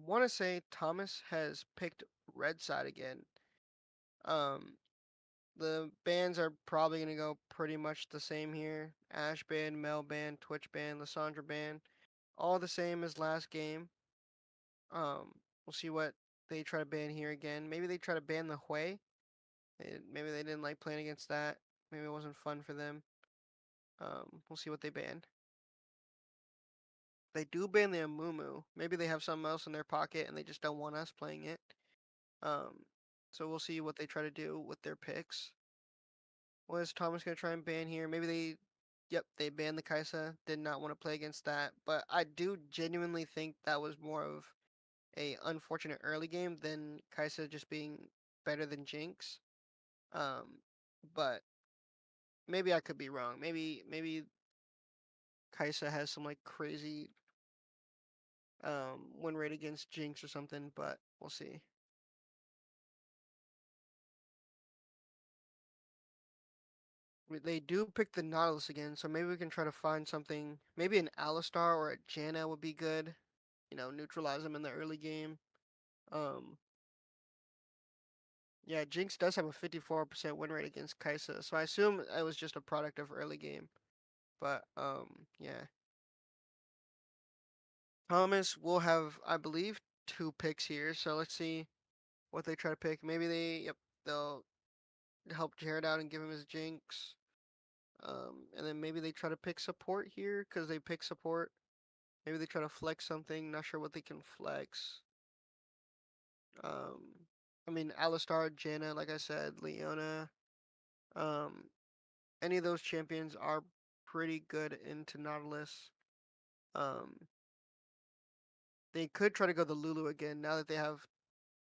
want to say Thomas has picked red side again. Um, the bans are probably gonna go pretty much the same here. Ash ban, Mel ban, Twitch ban, Lissandra ban, all the same as last game. We'll see what they try to ban here again. Maybe they try to ban the Hui. Maybe they didn't like playing against that. Maybe it wasn't fun for them. We'll see what they ban. They do ban the Amumu. Maybe they have something else in their pocket and they just don't want us playing it. Um, so we'll see what they try to do with their picks. What is Thomas gonna try and ban here? Maybe they, yep, they banned the Kaisa. Did not want to play against that, but I do genuinely think that was more of a unfortunate early game than Kaisa just being better than Jinx. Um, but maybe I could be wrong. Maybe Kaisa has some like crazy win rate against Jinx or something, but we'll see. They do pick the Nautilus again, so maybe we can try to find something. Maybe an Alistar or a Janna would be good. You know, neutralize them in the early game. Um, yeah, Jinx does have a 54% win rate against Kaisa, so I assume it was just a product of early game. But yeah. Thomas will have, I believe, 2 picks here, so let's see what they try to pick. Maybe they'll help Jared out and give him his Jinx. And then maybe they try to pick support here because they pick support. Maybe they try to flex something. Not sure what they can flex. Um, I mean, Alistar, Janna, like I said, Leona. Um, any of those champions are pretty good into Nautilus. Um, they could try to go the Lulu again now that they have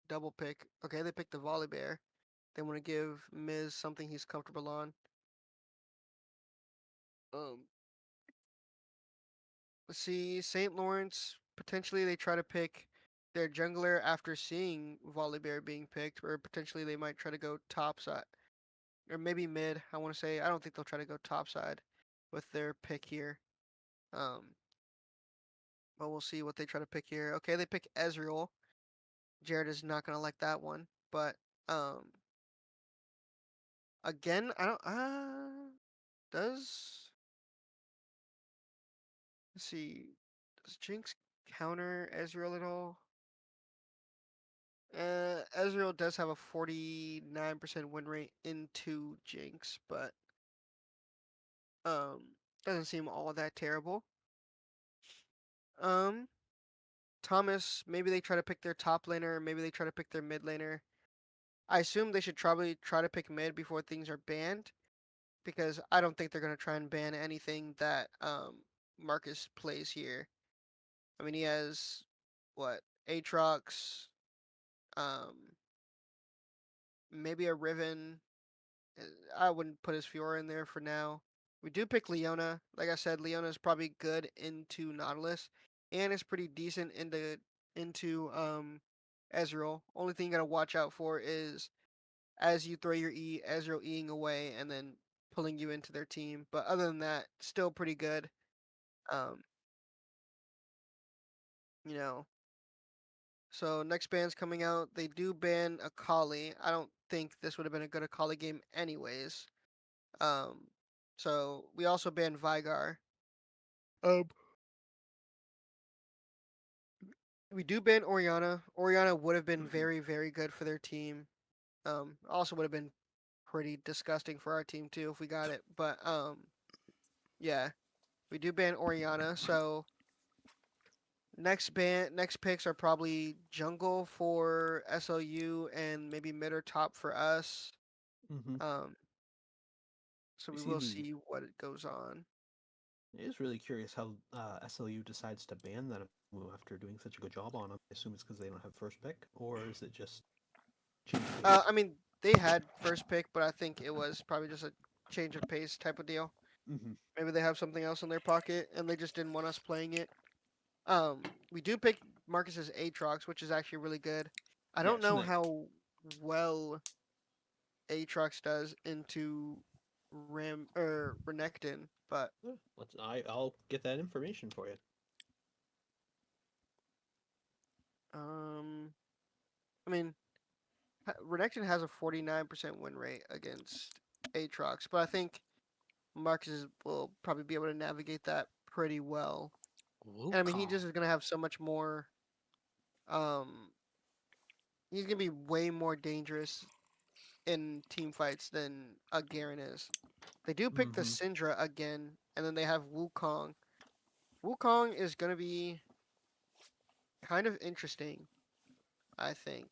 double pick. Okay, they picked the Volibear. They want to give Miz something he's comfortable on. Um, let's see, St. Lawrence, potentially they try to pick their jungler after seeing Volibear being picked, or potentially they might try to go top side. Or maybe mid, I want to say. I don't think they'll try to go top side with their pick here. Um, but we'll see what they try to pick here. Okay, they pick Ezreal. Jared is not going to like that one. But, um, again, I don't, does, let's see, does Jinx counter Ezreal at all? Ezreal does have a 49% win rate into Jinx, but doesn't seem all that terrible. Um, Thomas, maybe they try to pick their top laner, maybe they try to pick their mid laner. I assume they should probably try to pick mid before things are banned, because I don't think they're gonna try and ban anything that Marcus plays here. I mean, he has what, Aatrox, um, maybe a Riven. I wouldn't put his Fiora in there for now. We do pick Leona. Like I said, Leona is probably good into Nautilus, and is pretty decent into Ezreal. Only thing you gotta watch out for is as you throw your E, Ezreal Eing away and then pulling you into their team. But other than that, still pretty good. Um, you know. So next ban's coming out. They do ban Akali. I don't think this would have been a good Akali game anyways. Um, so we also banned Vigar. Um, we do ban Orianna. Orianna would have been very, very good for their team. Also would have been pretty disgusting for our team too if we got it. But yeah, we do ban Orianna. So next picks are probably jungle for SLU and maybe mid or top for us. Mm-hmm. Um, so We we see will the. see what it goes on. It is really curious how SLU decides to ban that move after doing such a good job on them. I assume it's because they don't have first pick, or is it just change of pace? I mean, they had first pick, but I think it was probably just a change of pace type of deal. Mm-hmm. Maybe they have something else in their pocket and they just didn't want us playing it. We do pick Marcus's Aatrox, which is actually really good. I Yeah, don't I've seen know that. how well Aatrox does into Renekton, but Yeah, I'll get that information for you. I mean, Renekton has a 49% win rate against Aatrox, but I think Marcus will probably be able to navigate that pretty well. And I mean, he Wukong. just is gonna have so much more. Um, he's gonna be way more dangerous in team fights than a Garen is. They do pick the Mm-hmm. Syndra again, and then they have Wukong. Wukong is gonna be kind of interesting, I think,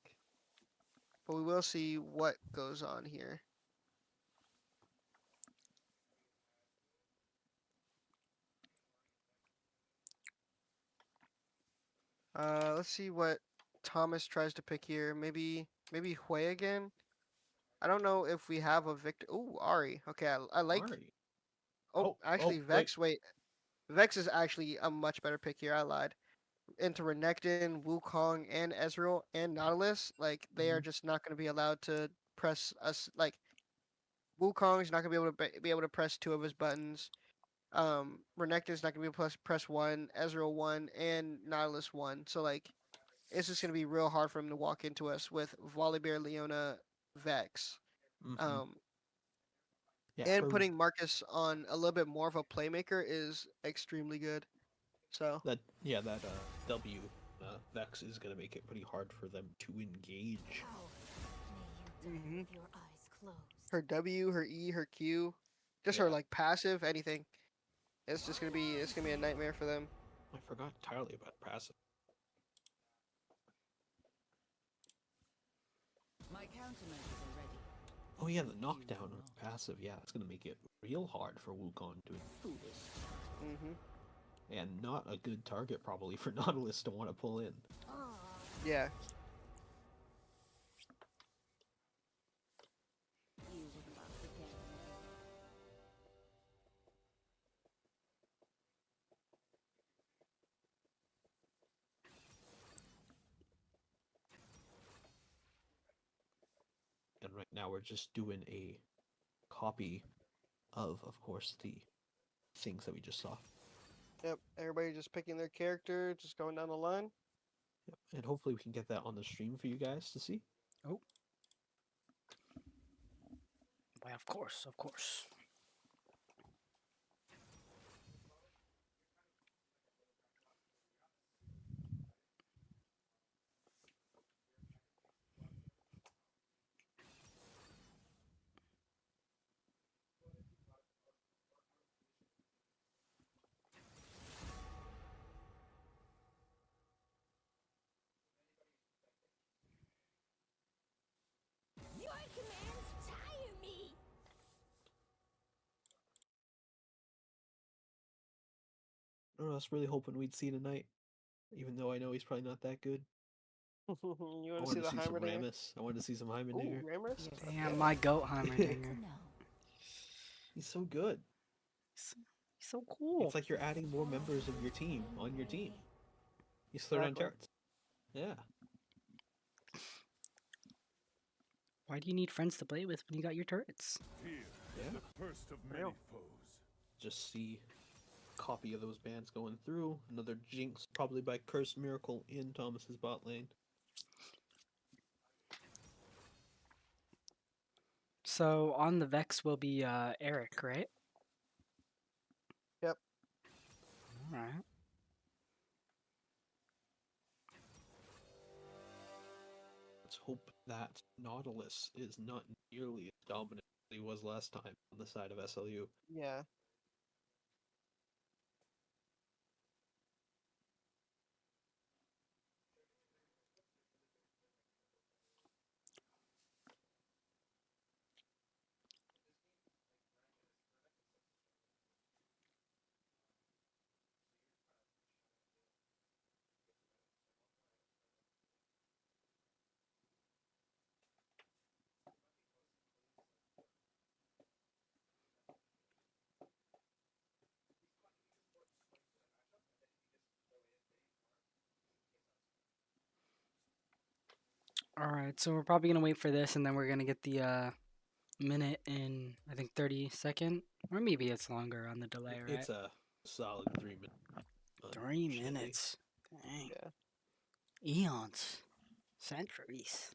but we will see what goes on here. Let's see what Thomas tries to pick here. Maybe Hui again. I don't know if we have a Victor. Ooh, Ari. Okay, I like. Ari. Oh, actually, Wait. Vex. Wait, Vex is actually a much better pick here. I lied. Into Renekton, Wukong, and Ezreal and Nautilus, like they are Mhm. just not going to be allowed to press us. Like Wukong's not going to be able to be able to press two of his buttons. Renekton's not going to be able to press one, Ezreal one, and Nautilus one. So like it's just going to be real hard for him to walk into us with Volibear, Leona, Vex. Mhm. Um, Yeah, and her putting Marcus on a little bit more of a playmaker is extremely good. So that W Vex is gonna make it pretty hard for them to engage. hmm her W, her E, her Q, just her Yeah, like passive, anything. It's gonna be a nightmare for them. I forgot entirely about passive. Oh yeah, the knockdown or passive. Yeah, it's gonna make it real hard for Wukong to hmm and not a good target probably for Nautilus to want to pull in. Yeah. And right now we're just doing a copy of course, the things that we just saw. Yep. Everybody just picking their character, just going down the line. Yep. And hopefully we can get that on the stream for you guys to see. Oh. Why, of course, of course. Your commands tire me. I was really hoping we'd see tonight, even though I know he's probably not that good. You I want to see wanted the to see some Heimerdinger? Rammus. I wanted to see some Ooh, Heimerdinger. Rammus. Damn, Okay. my goat Good Heimerdinger. to know. He's so good. He's so cool. It's like you're adding more members of your team on your team. He's third on Exactly. turrets. Yeah. Why do you need friends to play with when you got your turrets? Yeah. The first of many Real. foes. Just see a copy of those bands going through. Another Jinx, probably by Cursed Miracle in Thomas's bot lane. So on the Vex will be Eric, right? Yep. All right. Let's hope that Nautilus is not nearly as dominant as he was last time on the side of SLU. Yeah. All right. So we're probably gonna wait for this, and then we're gonna get the minute and I think 30-second, or maybe it's longer on the delay, right? It's a solid 3 minutes. 3 unfortunately. minutes. Dang. Yeah. Eons. Centuries.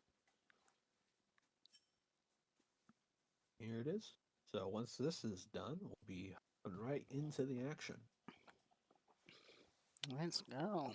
Here it is. So once this is done, we'll be right into the action. Let's go.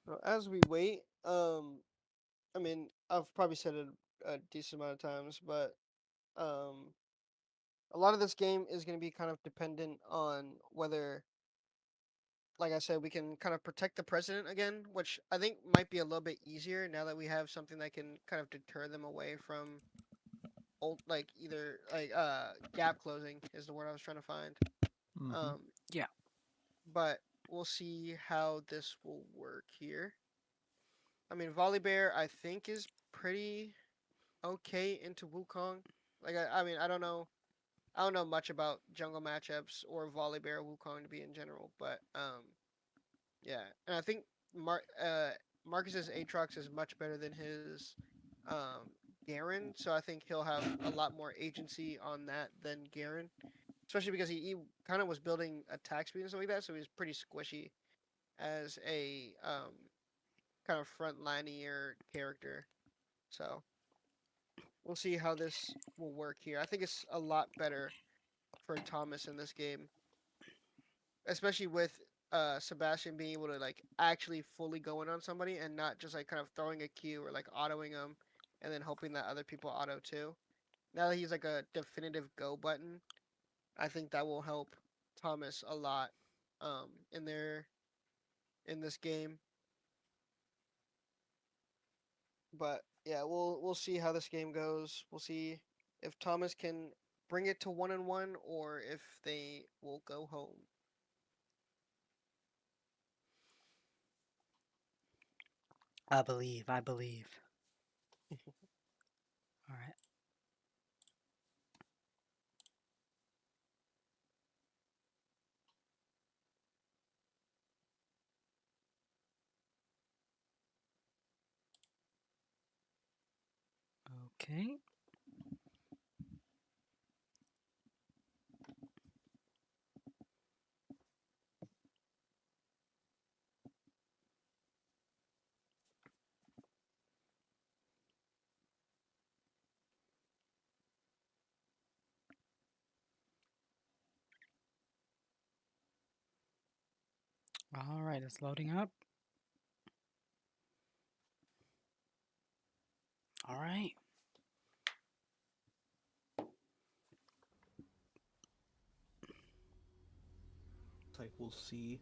So as we wait, I mean, I've probably said it a decent amount of times, but um, a lot of this game is going to be kind of dependent on whether, like I said, we can kind of protect the president again, which I think might be a little bit easier now that we have something that can kind of deter them away from old, like either like gap closing is the word I was trying to find. Um, Yeah. but we'll see how this will work here. I mean, Volibear, I think, is pretty okay into Wukong. Like, I mean, I don't know. I don't know much about jungle matchups or Volibear Wukong to be in general, but yeah. And I think Marcus's Aatrox is much better than his um, Garen, so I think he'll have a lot more agency on that than Garen, especially because he kind of was building attack speed and stuff like that, so he's pretty squishy as a kind of frontlineier character. So we'll see how this will work here. I think it's a lot better for Thomas in this game, especially with Sebastian being able to like actually fully go in on somebody and not just like kind of throwing a Q or like autoing them and then hoping that other people auto too. Now that he's like a definitive go button, I think that will help Thomas a lot in this game. But yeah, we'll see how this game goes. We'll see if Thomas can bring it to 1-1 or if they will go home. I believe. I believe. All right. Okay. All right. It's loading up. All right. Looks like we'll see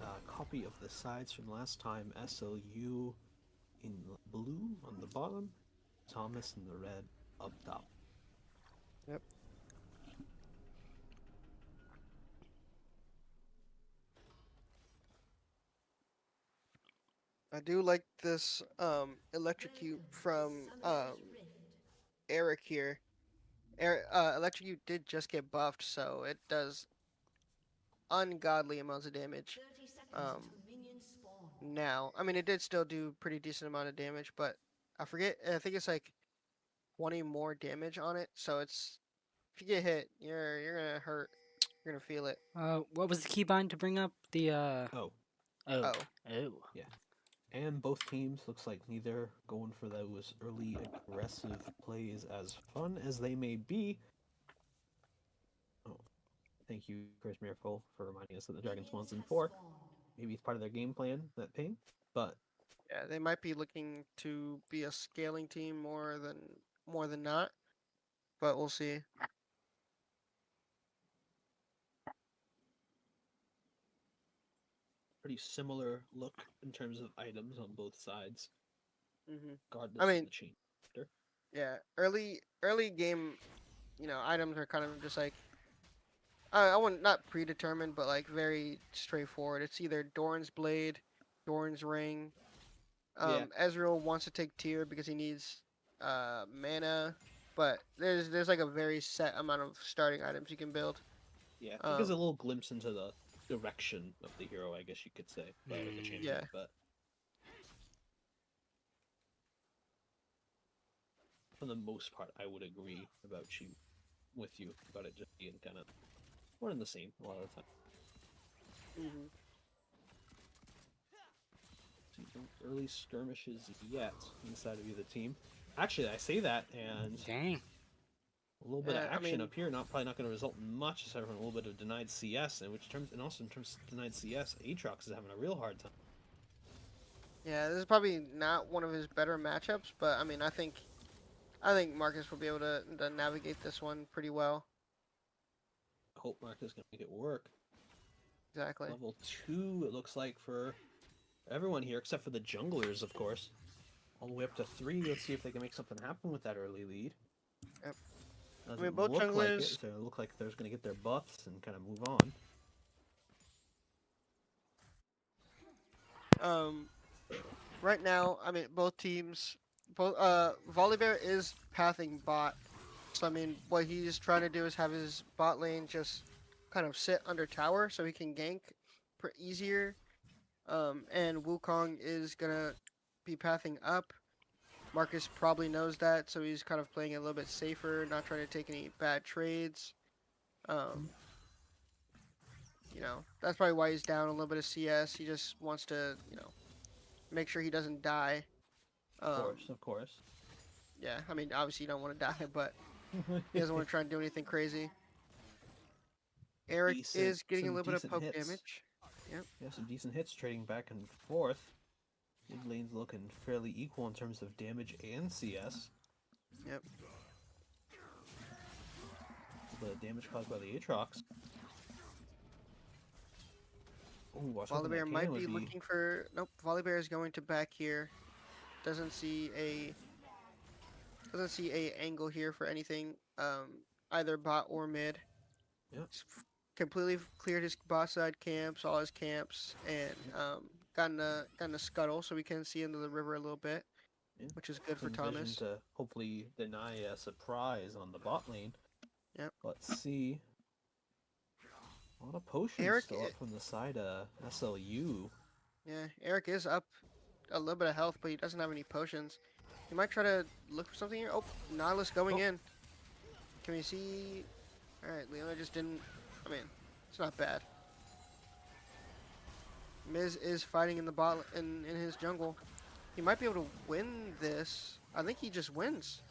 a copy of the sides from last time. SLU in blue on the bottom, Thomas in the red up top. Yep. I do like this electrocute from Eric here. Eric, electrocute did just get buffed, so it does ungodly amounts of damage. Now, I mean, it did still do pretty decent amount of damage, but I forget. I think it's like 20 more damage on it. So it's if you get hit, you're gonna hurt. You're gonna feel it. What was the keybind to bring up the Oh, Oh. Oh, Oh. yeah. And both teams looks like neither going for those early aggressive plays as fun as they may be. Oh, thank you, Chris Miracle, for reminding us that the Dragon spawns in 4. Maybe it's part of their game plan, that ping. But yeah, they might be looking to be a scaling team more than not, but we'll see. pretty similar look in terms of items on both sides. regardless I of mean, the change. yeah, early game, items are kind of just like I wouldn't not predetermined, but like very straightforward. It's either Doran's Blade, Doran's Ring. Yeah. Ezreal wants to take tier because he needs mana, but there's like a very set amount of starting items you can build. Yeah, it gives a Um, little glimpse into the direction of the hero, I guess you could say, or the champion. yeah. But for the most part, I would agree with you about it just being kind of one and the same a lot of the time. hmm So no early skirmishes yet inside of either team. Actually, I say that, and Dang. a little bit of Yeah, I action mean- up here, probably not going to result in much, aside from a little bit of denied CS, and also in terms of denied CS, Aatrox is having a real hard time. Yeah, this is probably not one of his better matchups, but I mean, I think Marcus will be able to navigate this one pretty well. I hope Marcus can make it work. Exactly. Level 2, it looks like, for everyone here, except for the junglers, of course. All the way up to 3. Let's see if they can make something happen with that early lead. Yep. Doesn't both look like it. junglers- So it look like they're going to get their buffs and kind of move on. Right now, I mean, both teams, Volibear is pathing bot. So I mean, what he's trying to do is have his bot lane just kind of sit under tower so he can gank easier. And Wukong is gonna be pathing up. Marcus probably knows that, so he's kind of playing it a little bit safer, not trying to take any bad trades. That's probably why he's down a little bit of CS. He just wants to, make sure he doesn't die. Of course. Yeah, I mean, obviously you don't want to die, but he doesn't want to try and do anything crazy. Eric Decent- is getting a some little bit of decent poke hits. damage. Yeah, some decent hits trading back and forth. Mid lane's looking fairly equal in terms of damage and CS. Yep. The damage caused by the Aatrox. Ooh, I was hoping that Volibear cannon might would be looking for. Nope. Volibear is going to back here. Doesn't see a angle here for anything. Either bot or mid. Yep. Completely cleared his bot side camps, all his camps, and gotten a scuttle so we can see into the river a little bit, Yeah. which is good for Some vision Thomas. to hopefully deny a surprise on the bot lane. Yep. Let's see. A lot of potions Eric still up from the side of SLU. Yeah, Eric is up a little bit of health, but he doesn't have any potions. He might try to look for something here. Oh, Nautilus going in. Can we see? All right, Leona just didn't. I mean, it's not bad. Miz is fighting in the bot in his jungle. He might be able to win this. I think he just wins.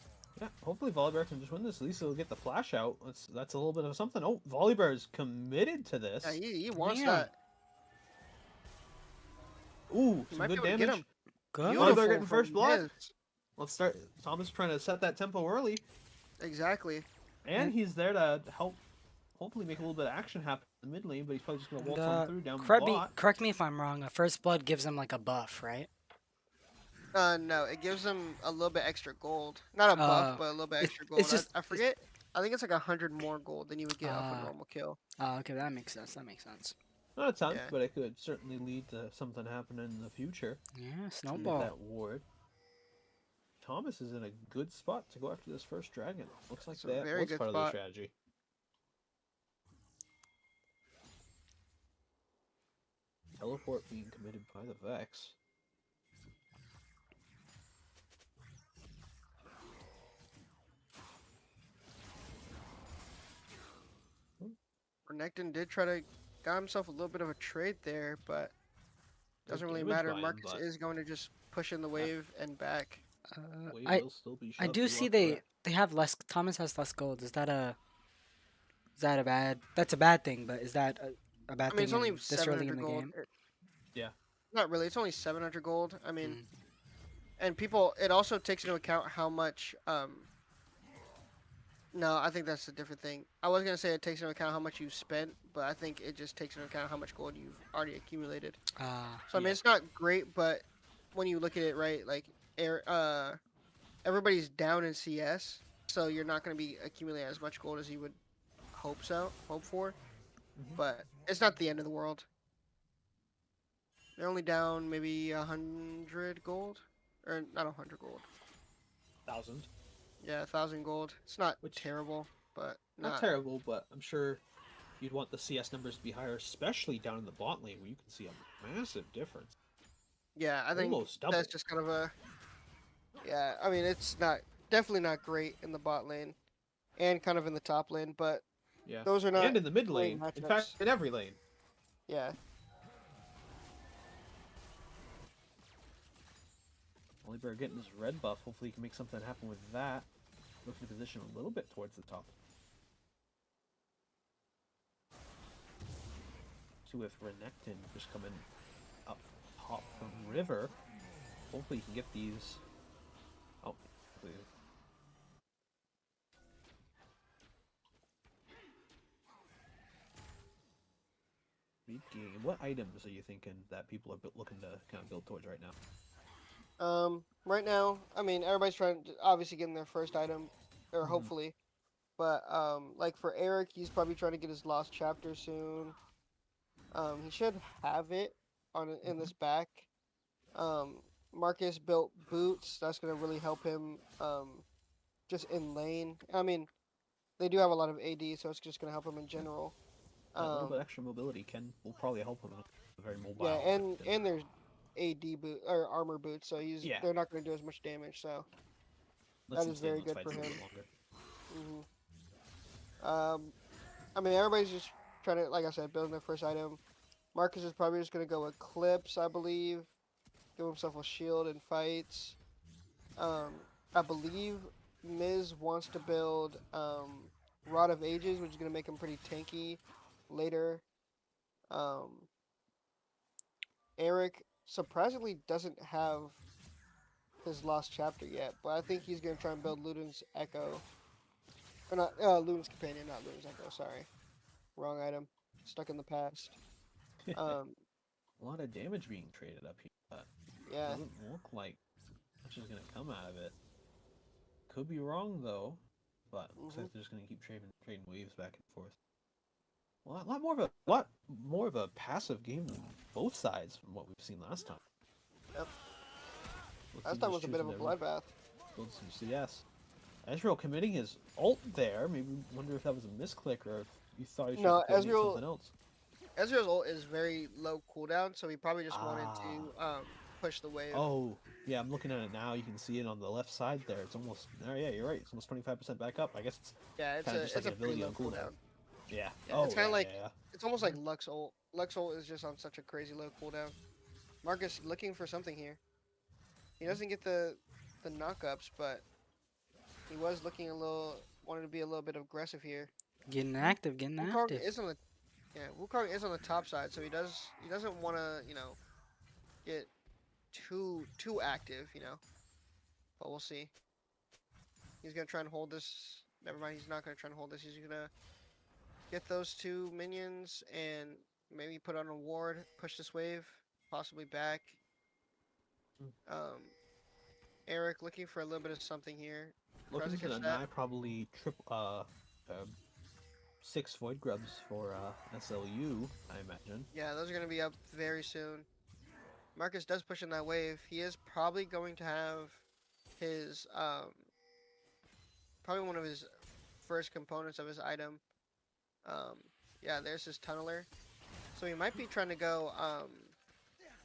Yeah, hopefully Volibear can just win this. At least he'll get the flash out. That's a little bit of something. Oh, Volibear is committed to this. Yeah, he wants Damn. that. Ooh, He some might be good able to get damage. him. Good. Volibear Beautiful getting first from blood. Miz. Let's start. Thomas trying to set that tempo early, Exactly. and he's there to help. Hopefully, make a little bit of action happen in the mid lane. But he's probably just gonna waltz on through down the bot. Correct me if I'm wrong. A first blood gives him like a buff, right? No, it gives him a little bit extra gold. Not a buff, but a little bit it's- extra gold. it's just- I forget. I think it's like 100 more gold than you would get off a Ah. normal kill. Oh, okay, that makes sense. That makes sense. Not a ton, Yeah. but it could certainly lead to something happening in the future. Yeah, To get snowball. that ward. Thomas is in a good spot to go after this first dragon. Looks like It's a that very was good part of the spot. strategy. Teleport being committed by the Vex. Renekton did try to got himself a little bit of a trade there, but Good doesn't really damage matter. by him, Marcus but is going to just push in the wave and back. wave I will still be I shoved do you see up they there. they have less. Thomas has less gold. Is that a bad? That's a bad thing, but is that a bad I mean, thing it's only in this early 700 in the gold. game? Yeah. Not really. It's only 700 gold. I mean, Mm. and people. It also takes into account how much. No, I think that's a different thing. I was gonna say it takes into account how much you spent, but I think it just takes into account how much gold you've already accumulated. So I mean, Yeah. it's not great, but when you look at it right, like everybody's down in CS, so you're not going to be accumulating as much gold as you would hope for. Mhm. But it's not the end of the world. They're only down maybe 100 gold, or not 100 gold. 1,000. Yeah, 1,000 gold. It's not Which- terrible, but Not not. terrible, but I'm sure you'd want the CS numbers to be higher, especially down in the bot lane where you can see a massive difference. Yeah, I think Almost double. that's just kind of a. Yeah, I mean it's definitely not great in the bot lane, and kind of in the top lane, but Yeah. those are not And in the mid great lane. In fact, matchups. in every lane. Yeah. Oliver getting his red buff. Hopefully he can make something happen with that. Looking to position a little bit towards the top. See if Renekton just coming up top from River. Hopefully he can get these. Oh, please. Mid game. What items are you thinking that people are looking to kind of build towards right now? Right now, I mean, everybody's trying to obviously getting their first item, or Mhm. hopefully. But like for Eric, he's probably trying to get his lost chapter soon. He should have it in this back. Marcus built boots. That's gonna really help him. Just in lane. I mean, they do have a lot of AD, so it's just gonna help him in general. That little bit Um, extra mobility will probably help him. A very mobile. yeah, and Renekton. there's AD boot or armor boots, so Yeah. they're not gonna do as much damage. So Lets that him is stay in very those good fights for a little him. bit longer. I mean, everybody's just trying to, like I said, building their first item. Marcus is probably just gonna go Eclipse, I believe. Give himself a shield in fights. I believe Miz wants to build Rod of Ages, which is gonna make him pretty tanky later. Um, Eric surprisingly doesn't have his lost chapter yet, but I think he's gonna try and build Luden's Echo. Or not, Luden's Companion, not Luden's Echo, sorry. Wrong item. Stuck in the past. Um, A lot of damage being traded up here, but yeah. doesn't look like much is gonna come out of it. Could be wrong though, but looks like they're just gonna keep trading waves back and forth. A lot more of a passive game than both sides from what we've seen last time. Yep. Looks Last like time just was a bit of a choosing to bloodbath. build some CS. Ezreal committing his ult there. Maybe wonder if that was a misclick or if you thought he should No, have killed Ezreal- something else. Ezreal's ult is very low cooldown, so he probably just wanted Ah. to push the wave. Oh, yeah, I'm looking at it now. You can see it on the left side there. It's almost. Oh, yeah, you're right. It's almost 25% back up. I guess it's Yeah, it's kinda a just like it's an a pretty ability low on cooldown. cooldown. Yeah. Yeah, Oh, it's kinda yeah, like- yeah. It's almost like Lux ult. Lux ult is just on such a crazy low cooldown. Marcus looking for something here. He doesn't get the knockups, but he was looking wanted to be a little bit aggressive here. Getting active, getting Wukong active. is on the Wukong is on the top side, so he doesn't want to get too active, But we'll see. He's gonna try and hold this. Never mind, he's not gonna try and hold this. He's gonna get those two minions and maybe put on a ward, push this wave, possibly back. Eric looking for a little bit of something here. Looking Tries to catch deny probably 6 Void Grubs for SLU, I imagine. Yeah, those are gonna be up very soon. Marcus does push in that wave. He is probably going to have his probably one of his first components of his item. Yeah, there's his tunneler. So he might be trying to go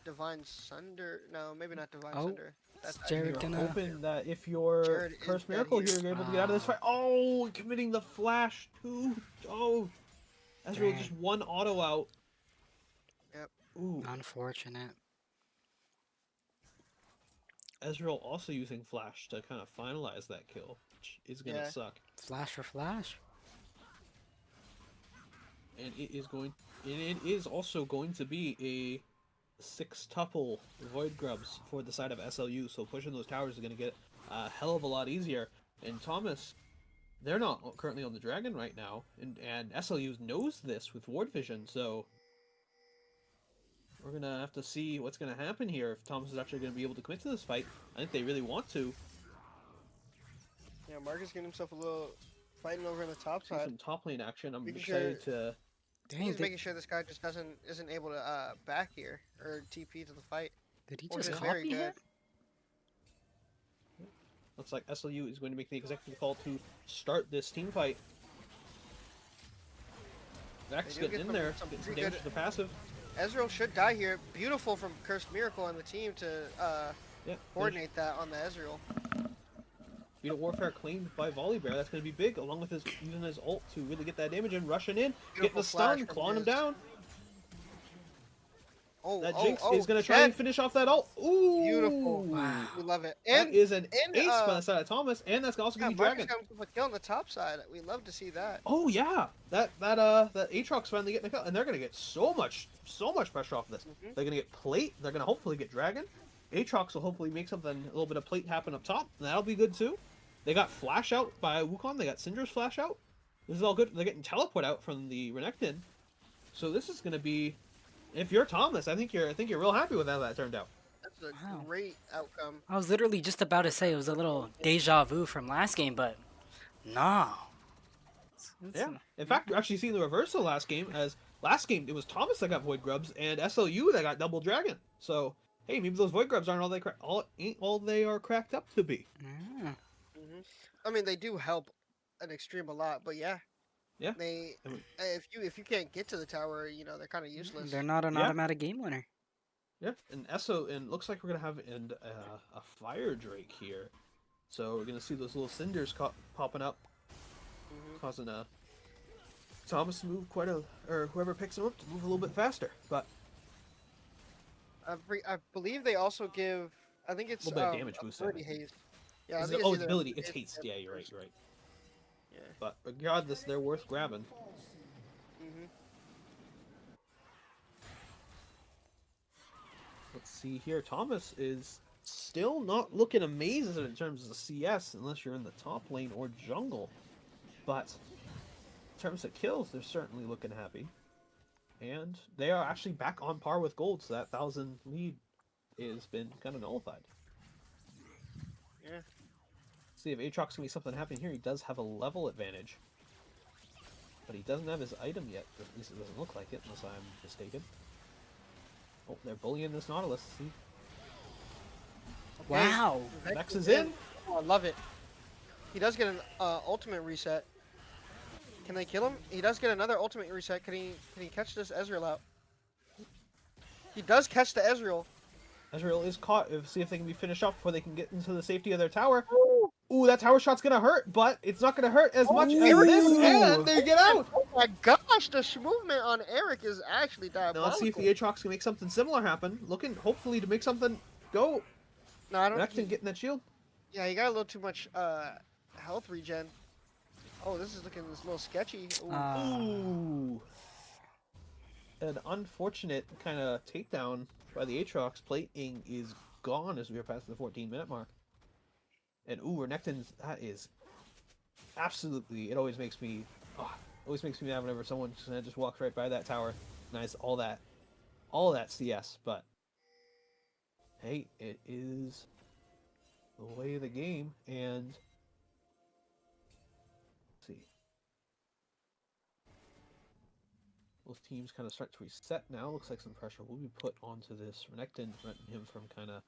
Divine Sunder. No, maybe not Divine Oh, Sunder. That's Jared You're gonna- hoping that if your Jared is Curse dead Miracle here. here, you're able to get out of this fight. Oh, committing the flash too. Oh, Ezreal Dang. just one auto out. Yep. Ooh, Unfortunate. Ezreal also using flash to kind of finalize that kill, which is gonna Yeah. suck. Flash for flash. And it is also going to be a 6-tuple Void Grubs for the side of SLU, so pushing those towers is going to get a hell of a lot easier. And Thomas, they're not currently on the Dragon right now, and SLU knows this with Ward Vision, so we're gonna have to see what's gonna happen here. If Thomas is actually gonna be able to commit to this fight, I think they really want to. Yeah, Marcus getting himself a little fighting over in the top See side. some top lane action. I'm Making excited to. Dang, He's did, making sure this guy just isn't able to back here or TP to the fight. did he or just just very copy him? good. Looks like SLU is going to make the executive call to start this team fight. Vex They do getting get in there, some getting some pretty damage good- to the passive. Ezreal should die here. Beautiful from Cursed Miracle on the team to Yeah, coordinate that on the Ezreal. Beat of Warfare claimed by Volibear. That's going to be big, along with his using his ult to really get that damage in, rushing in, getting Beautiful the stun, flash from clawing him his- down. Oh, That oh, Jinx oh, is going to try and Jen, finish off that ult. Ooh! Beautiful. Wow. We love it. That And is an and, ace by the side of Thomas, and that's also yeah, going to be Marcus Dragon. got himself a kill on the top side. We love to see that. Oh yeah, that Aatrox finally getting a kill, and they're gonna get so much pressure off of this. Mhm. They're gonna get plate. They're gonna hopefully get Dragon. Aatrox will hopefully make something a little bit of plate happen up top, and that'll be good too. They got flash out by Wukong. They got Syndra's flash out. This is all good. They're getting teleport out from the Renekton. So this is gonna be, if you're Thomas, I think you're real happy with how that turned out. That's a Wow. great outcome. I was literally just about to say it was a little deja vu from last game, but no. Yeah. In fact, you're actually seeing the reversal last game, as last game it was Thomas that got Void Grubs and SLU that got double Dragon. So hey, maybe those Void Grubs aren't all they are cracked up to be. Yeah. I mean, they do help an extreme a lot, but yeah. Yeah. They I mean- if you can't get to the tower, they're kind of useless. They're not an Yeah. automatic game winner. Yeah, and and looks like we're gonna have a Fire Drake here. So we're gonna see those little cinders popping up, Mhm. causing Thomas to move or whoever picks him up to move a little bit faster. But I believe they also give. I think it's Little bit of damage a boost, I ability think. haste. Yeah, I it's, think oh, either it's ability, a it's haste haste. or Yeah, damage you're right. boost. You're right. Yeah. But regardless, they're worth grabbing. hmm Let's see here. Thomas is still not looking amazing in terms of CS, unless you're in the top lane or jungle. But in terms of kills, they're certainly looking happy. And they are actually back on par with gold, so that 1,000 lead has been kind of nullified. Yeah. See if Aatrox can make something happen here. He does have a level advantage. But he doesn't have his item yet. At least it doesn't look like it, unless I'm mistaken. Oh, they're bullying this Nautilus. See? Wow. Vex is in. Oh, I love it. He does get an ultimate reset. Can they kill him? He does get another ultimate reset. Can he catch this Ezreal out? He does catch the Ezreal. Ezreal is caught. See if they can be finished off before they can get into the safety of their tower. Ooh, that tower shot's gonna hurt, but it's not gonna hurt as much as this, and they get out! Oh my gosh, the movement on Eric is actually Now diabolical. let's see if the Aatrox can make something similar happen. Looking, hopefully, to make something go. No, I don't Renekton think getting that shield. Yeah, he got a little too much health regen. Oh, this is looking a little sketchy. Ooh. Ooh. An unfortunate kind of takedown by the Aatrox. Plating is gone as we are past the 14-minute mark. And ooh, Renekton's, that is absolutely, it always makes me mad whenever someone just walks right by that tower. Nice, all that CS, but hey, it is the way of the game, and let's see. Both teams kind of start to reset now. Looks like some pressure will be put onto this Renekton, preventing him from kind of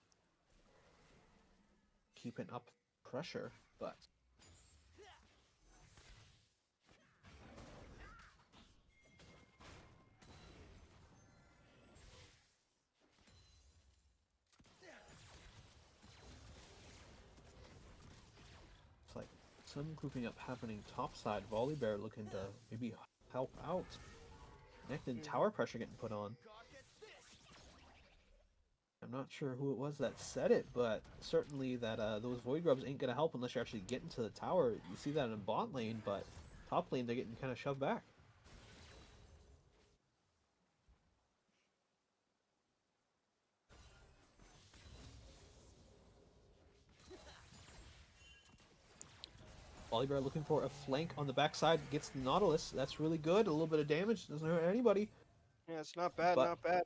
keeping up pressure, but it's like some grouping up happening topside. Volibear looking to maybe help out. Renekton tower pressure getting put on. I'm not sure who it was that said it, but certainly that those Void Grubs ain't gonna help unless you're actually getting to the tower. You see that in bot lane, but top lane they're getting kind of shoved back. Volibear looking for a flank on the backside, gets the Nautilus. That's really good. A little bit of damage, doesn't hurt anybody. Yeah, it's not bad, But- not bad.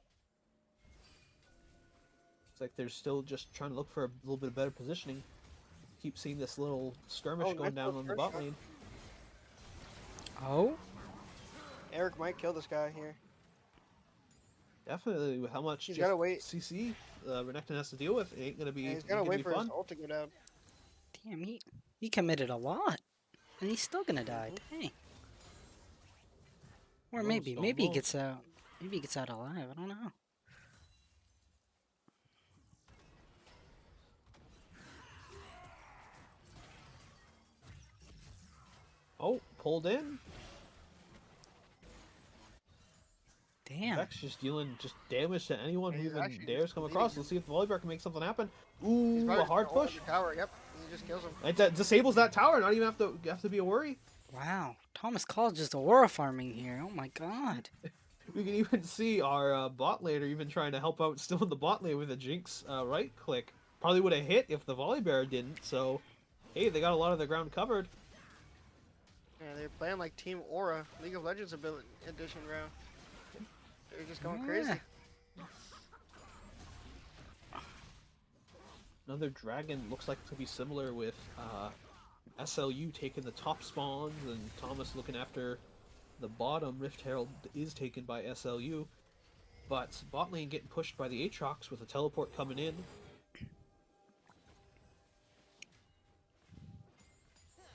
like they're still just trying to look for a little bit of better positioning. Keep seeing this little skirmish Oh, going nice down little on the first bot shot. lane. Oh, Eric might kill this guy here. Definitely, with how much He's just gotta wait. CC Renekton has to deal with, it ain't gonna be. Yeah, he's ain't gotta gonna wait be for his fun. ult to go down. damn, he committed a lot. And he's still gonna die. Dang. Or Oh, maybe stone he wall. gets out. Maybe he gets out alive. I don't know. Oh, pulled in. Damn. Vex just dealing just damage to anyone Yeah, who he's even actually dares just come leading across. him. Let's see if the Volibear can make something happen. He's Ooh, probably a hard gonna ult push. on the tower. Yep, he just kills him. It disables that tower. Not even have to be a worry. Wow. Thomas Call's just aura farming here. Oh my god. We can even see our bot laner even trying to help out still in the bot lane with a Jinx right click. Probably would have hit if the Volibear didn't. So, hey, they got a lot of the ground covered. Yeah, they're playing like Team Aura, League of Legends ability edition round. They're just going crazy. Yeah. Another dragon looks like to be similar with SLU taking the top spawns and Thomas looking after the bottom. Rift Herald is taken by SLU, but bot lane getting pushed by the Aatrox with a teleport coming in.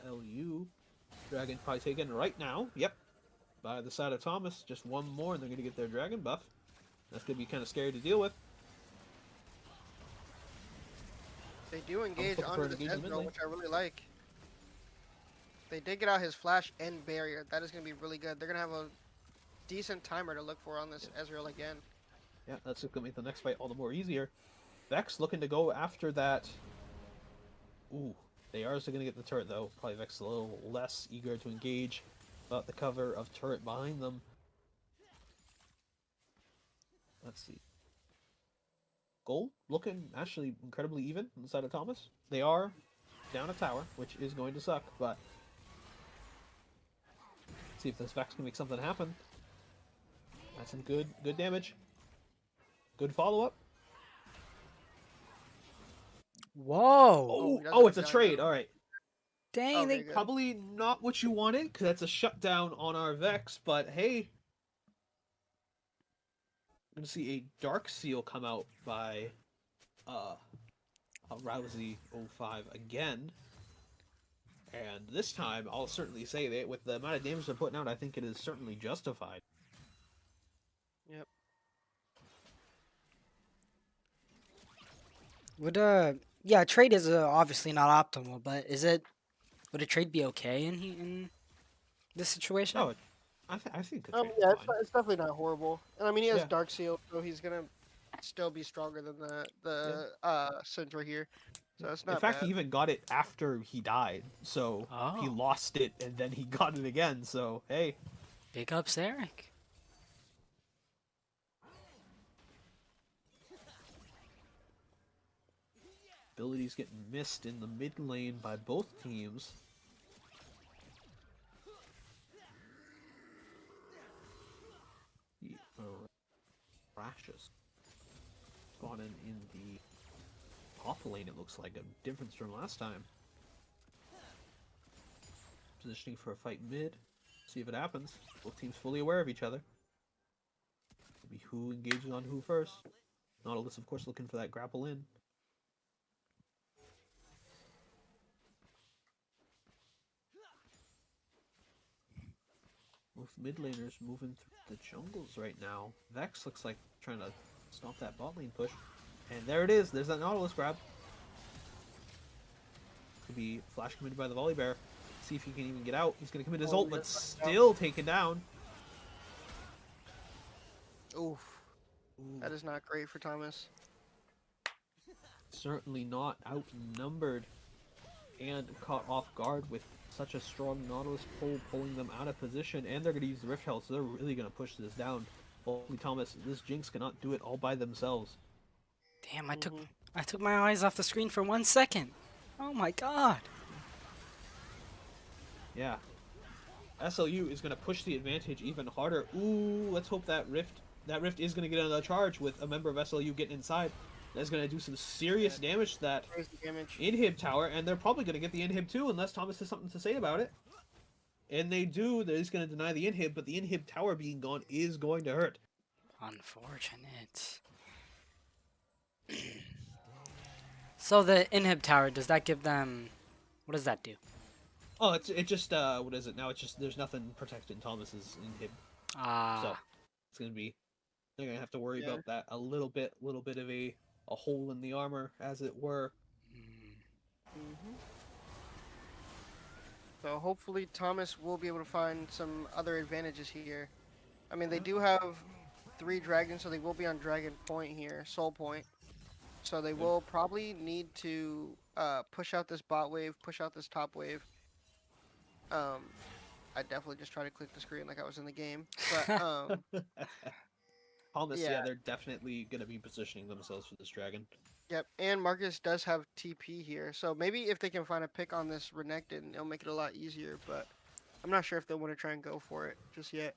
LU dragon probably taken right now. Yep, by the side of Thomas. Just one more, and they're gonna get their dragon buff. That's gonna be kind of scary to deal with. They do engage looking for onto an the engagement mid Sentinel, lane. which I really like. They did get out his flash and barrier. That is going to be really good. They're going to have a decent timer to look for on this Ezreal again. Yeah, that's gonna make the next fight all the more easier. Vex looking to go after that. Ooh, they are still gonna get the turret though. Probably Vex a little less eager to engage about the cover of turret behind them. Let's see. Gold looking actually incredibly even on the side of Thomas. They are down a tower, which is going to suck, but let's see if this Vex can make something happen. That's some good damage. Good follow up. Whoa. Oh, he doesn't Oh, it's a have trade. down. All right. Dang, Oh, they very good. Probably not what you wanted, because that's a shutdown on our Vex, but hey. I'm gonna see a Dark Seal come out by Rousey 05 again. And this time, I'll certainly say that with the amount of damage they're putting out, I think it is certainly justified. Yep. would yeah, trade is obviously not optimal, but would a trade be okay in this situation? Oh, I think the trade Yeah, is fine. it's definitely not horrible. And I mean, he has Yeah. Dark Seal, so he's going to still be stronger than the Syndra here. So it's not In fact, bad. he even got it after he died, so he Oh. lost it and then he got it again. So hey, Big ups, Eric. abilities getting missed in the mid lane by both teams. The Rashes gone in the top lane. It looks like a difference from last time. Positioning for a fight mid. See if it happens. Both teams fully aware of each other. Maybe who engages on who first. Nautilus, of course, looking for that grapple in. Both mid laners moving through the jungles right now. Vex looks like trying to stop that bot lane push. And there it is. There's that Nautilus grab. Could be flash committed by the Volibear. See if he can even get out. He's going to commit his Oh, ult, he but just got still taken down. Oof. Ooh, That is not great for Thomas. certainly not outnumbered and caught off guard with such a strong Nautilus pull, pulling them out of position. And they're going to use the Rift Herald, so they're really going to push this down. Holy Thomas, this Jinx cannot do it all by themselves. Damn, I took my eyes off the screen for 1 second. Oh my god. Yeah. SLU is going to push the advantage even harder. Ooh, let's hope that Rift is going to get another charge with a member of SLU getting inside. That's going to do some serious damage to that Crazy damage. inhib tower, and they're probably going to get the inhib too, unless Thomas has something to say about it. And they do. They're just going to deny the inhib, but the inhib tower being gone is going to hurt. Unfortunate. So the inhib tower, does that give them? What does that do? Oh, it just what is it now? It's just there's nothing protecting Thomas's inhib, Ah, so it's gonna be they're gonna have to worry Yeah. about that a little bit of a hole in the armor, as it were. Hmm. So hopefully Thomas will be able to find some other advantages here. I mean, they do have 3 dragons, so they will be on Dragon Point here, Soul Point. So they will probably need to push out this bot wave, push out this top wave. I definitely just tried to click the screen like I was in the game, but Thomas, yeah, yeah. they're definitely gonna be positioning themselves for this dragon. Yep, and Marcus does have TP here, so maybe if they can find a pick on this Renekton, it'll make it a lot easier, but I'm not sure if they'll want to try and go for it just yet.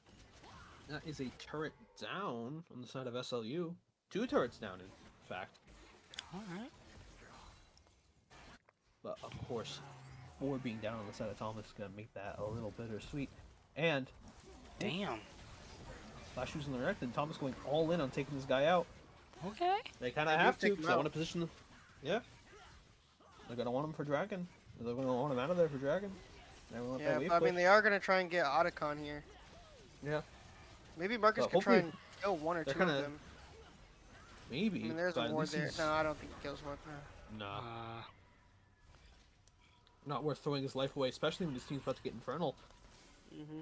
That is a turret down on the side of SLU. 2 turrets down, in fact. all right. But of course, 4 being down on the side of Thomas is gonna make that a little bittersweet. And Damn. Flash using the Renekton, and Thomas going all in on taking this guy out. Okay. They kind They of do have to, take him because they out. want to position them. Yeah. They're going to want him for Dragon. They're going to want him out of there for Dragon. They won't let Yeah, that wave but I mean, push. they are going to try and get Otacon here. Yeah, Maybe Marcus But could try hopefully and kill 1 or 2 they're of kinda- them. maybe. I mean, there's but a at ward least there. he's- No, I don't think he kills 1. No. Nah, Uh, not worth throwing his life away, especially when this team's about to get Infernal, Hmm.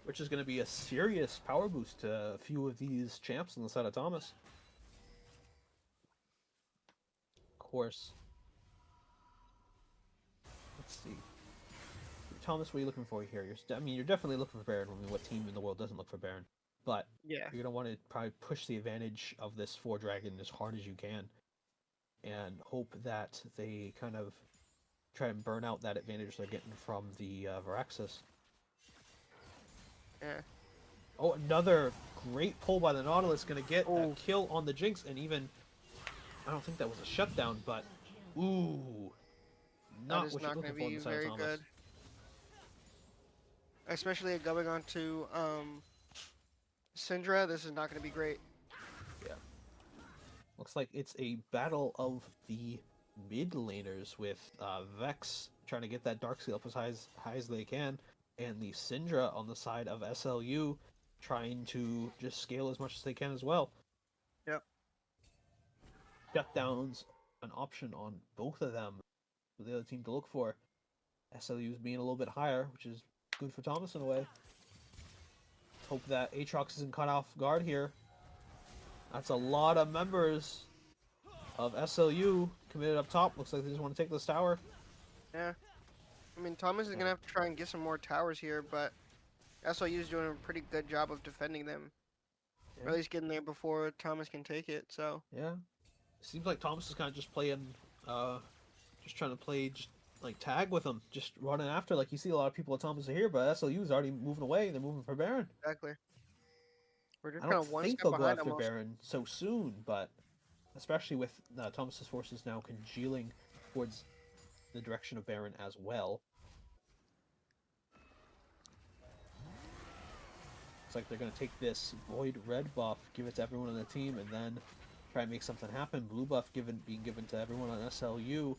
which is going to be a serious power boost to a few of these champs on the side of Thomas. Of course. Let's see. Thomas, what are you looking for here? I mean, you're definitely looking for Baron. I mean, what team in the world doesn't look for Baron? But Yeah. you're going to want to probably push the advantage of this 4 dragon as hard as you can. And hope that they kind of try and burn out that advantage they're getting from the Varaxis. Yeah. Oh, another great pull by the Nautilus. Going to get a Oh. kill on the Jinx. And even, I don't think that was a shutdown, but ooh. That Not is what not you're going to looking for on be the side very of Thomas. good. Especially going on to Syndra, this is not going to be great. Looks like it's a battle of the mid laners with Vex trying to get that Darkseal up as high as they can, and the Syndra on the side of SLU trying to just scale as much as they can as well. Yep. Shutdowns an option on both of them for the other team to look for. SLU's being a little bit higher, which is good for Thomas in a way. Let's hope that Aatrox isn't caught off guard here. That's a lot of members of SLU committed up top. Looks like they just want to take this tower. Yeah. I mean, Thomas is going to have to try and get some more towers here, but SLU is doing a pretty good job of defending them. Or Yeah. at least getting there before Thomas can take it, so. Yeah. Seems like Thomas is kind of just playing, just trying to play just like tag with him, just running after. Like you see a lot of people at Thomas are here, but SLU is already moving away. They're moving for Baron. Exactly. We're just I kind don't of one think step they'll go behind after almost. Baron so soon, but especially with Thomas's forces now congealing towards the direction of Baron as well. Looks like they're going to take this Void Red buff, give it to everyone on the team, and then try and make something happen. Blue buff being given to everyone on SLU.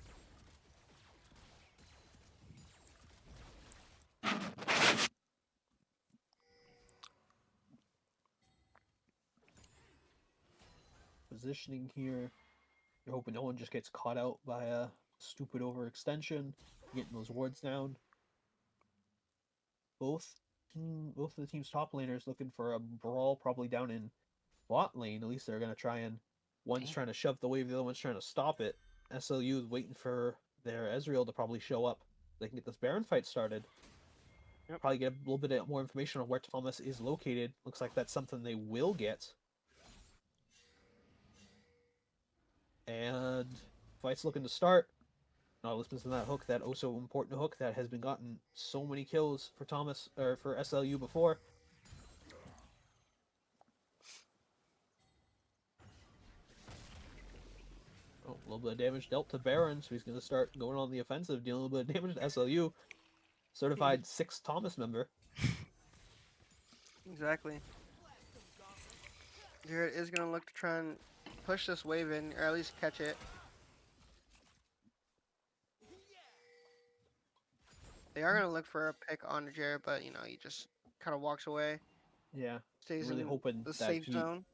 Positioning here. You're hoping no one just gets caught out by a stupid overextension, getting those wards down. Both of the team's top laners looking for a brawl, probably down in bot lane. At least they're gonna try and one's trying to shove the wave, the other one's trying to stop it. SLU is waiting for their Ezreal to probably show up. They can get this Baron fight started. Yep. Probably get a little bit more information on where Thomas is located. Looks like that's something they will get. And fight's looking to start. Nautilus missing that hook, that oh so important hook that has been gotten so many kills for Thomas or for SLU before. A little bit of damage dealt to Baron, so he's going to start going on the offensive, dealing a little bit of damage to SLU. Certified 6 Thomas member. Exactly. Jared is going to look to try and push this wave in, or at least catch it. They are going to look for a pick on Jared, but, you know, he just kind of walks away. Yeah, Stays really in hoping the that safe zone.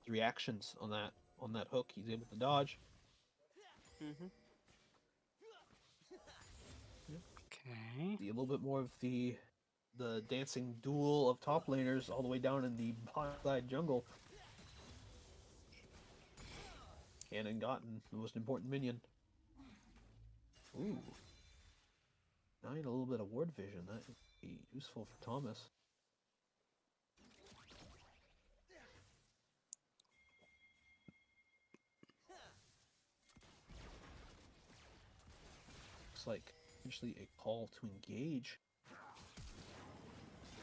the reactions on that hook, he's able to dodge. Mm-hmm. Okay. See a little bit more of the dancing duel of top laners all the way down in the bottom side jungle. Cannon gotten the most important minion. Ooh. Now I need a little bit of ward vision. That would be useful for Thomas. Looks like potentially a call to engage.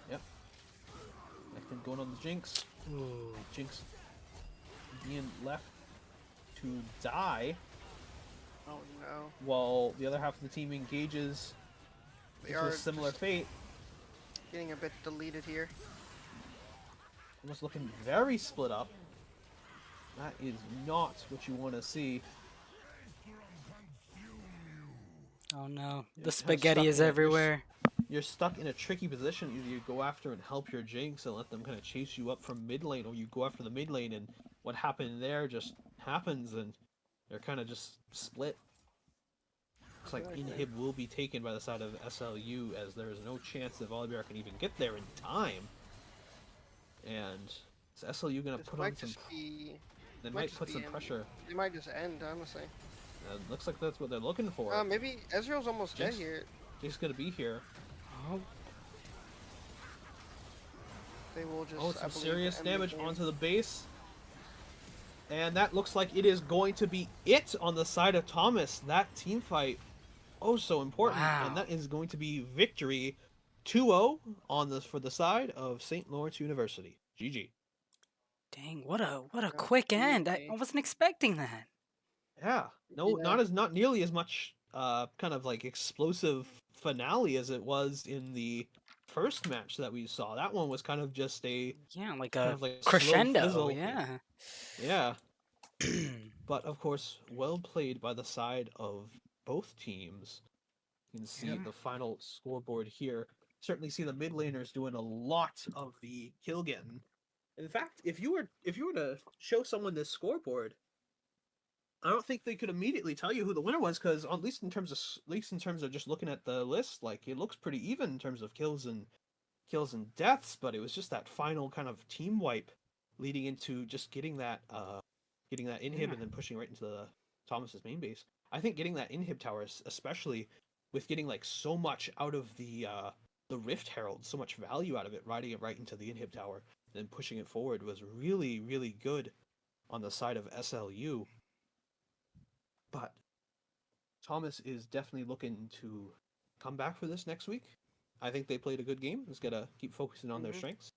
Yep. Nectin going on the Jinx. Ooh. Jinx being left to die Oh, no. while the other half of the team engages They into are a similar just fate. getting a bit deleted here. Almost looking very split up. That is not what you want to see. Oh no, You're the kinda spaghetti stuck is in it. everywhere. You're stuck in a tricky position. Either you go after and help your Jinx and let them kind of chase you up from mid lane, or you go after the mid lane and what happened there just happens and they're kind of just split. Looks like Exactly. inhib will be taken by the side of SLU as there is no chance that Volibear can even get there in time. And is SLU gonna This put might on some? just be. They might might just put be some in. pressure. They might just end, honestly. Looks like that's what they're looking for. Maybe Ezreal's almost dead Jinx? here. Jinx gonna be here. Oh, They will just. Oh, I some believe, serious end the damage game. onto the base. And that looks like it is going to be it on the side of Thomas. That team fight, oh so important. Wow. And that is going to be victory 2-0 on the for the side of St. Lawrence University. GG. dang! What a Yeah, quick end! I GG. wasn't expecting that. Yeah. No, Yeah. not nearly as much kind of like explosive finale as it was in the first match that we saw. That one was kind of just a Yeah, like kind a of like slow crescendo. fizzle. Yeah. Yeah. But of course, well played by the side of both teams. You can see Yeah. the final scoreboard here. Certainly see the mid laners doing a lot of the kill getting. In fact, if you were to show someone this scoreboard, I don't think they could immediately tell you who the winner was because at least in terms of just looking at the list, like it looks pretty even in terms of kills and deaths. But it was just that final kind of team wipe leading into just getting that inhib Yeah. and then pushing right into the Thomas's main base. I think getting that inhib tower, especially with getting like so much out of the Rift Herald, so much value out of it, riding it right into the inhib tower, and then pushing it forward was really, really good on the side of SLU. But Thomas is definitely looking to come back for this next week. I think they played a good game. Just gotta keep focusing on their Mhm. strengths.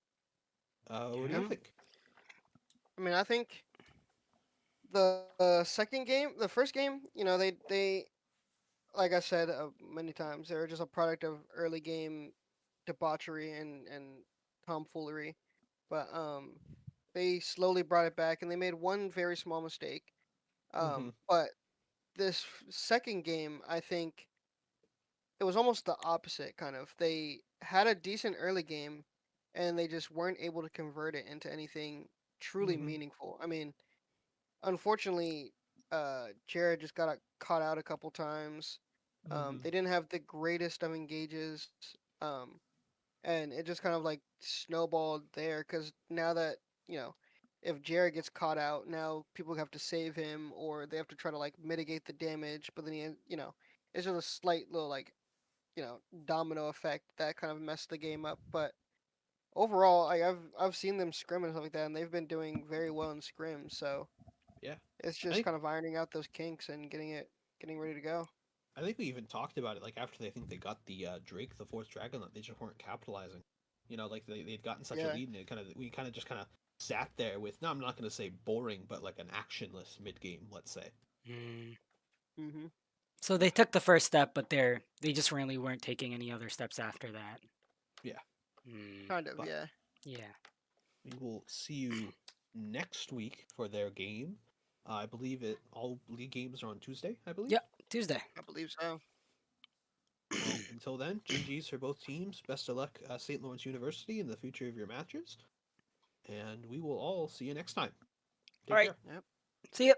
What do you Yeah. think? I mean, I think the second game, the first game, you know, they like I said many times, they're just a product of early game debauchery and tomfoolery. But they slowly brought it back, and they made one very small mistake. Mhm. But this second game, I think it was almost the opposite. Kind of, they had a decent early game, and they just weren't able to convert it into anything truly Mhm. meaningful. I mean, unfortunately, Jared just got caught out a couple times. Mhm. They didn't have the greatest of engages, um, and it just kind of like snowballed there because now that you know, if Jared gets caught out, now people have to save him or they have to try to like mitigate the damage. But then it's just a slight little like domino effect that kind of messed the game up. But overall, I've seen them scrim and stuff like that, and they've been doing very well in scrims. So Yeah. it's I just think kind of ironing out those kinks and getting ready to go. I think we even talked about it like after they got the Drake, the fourth dragon, that they just weren't capitalizing. You know, like they'd gotten such a Yeah. lead, and we just kind of sat there with, no, I'm not going to say boring, but like an actionless mid game, let's say. Mm. Mm-hmm. So they took the first step, but they just really weren't taking any other steps after that. Yeah. Mm. Kind of, But- yeah. Yeah. We will see you next week for their game. I believe all league games are on Tuesday, I believe. Yep. Tuesday. I believe so. Well, until then, GG's for both teams. Best of luck, St. Lawrence University, in the future of your matches. And we will all see you next time. Take All right. care. See ya.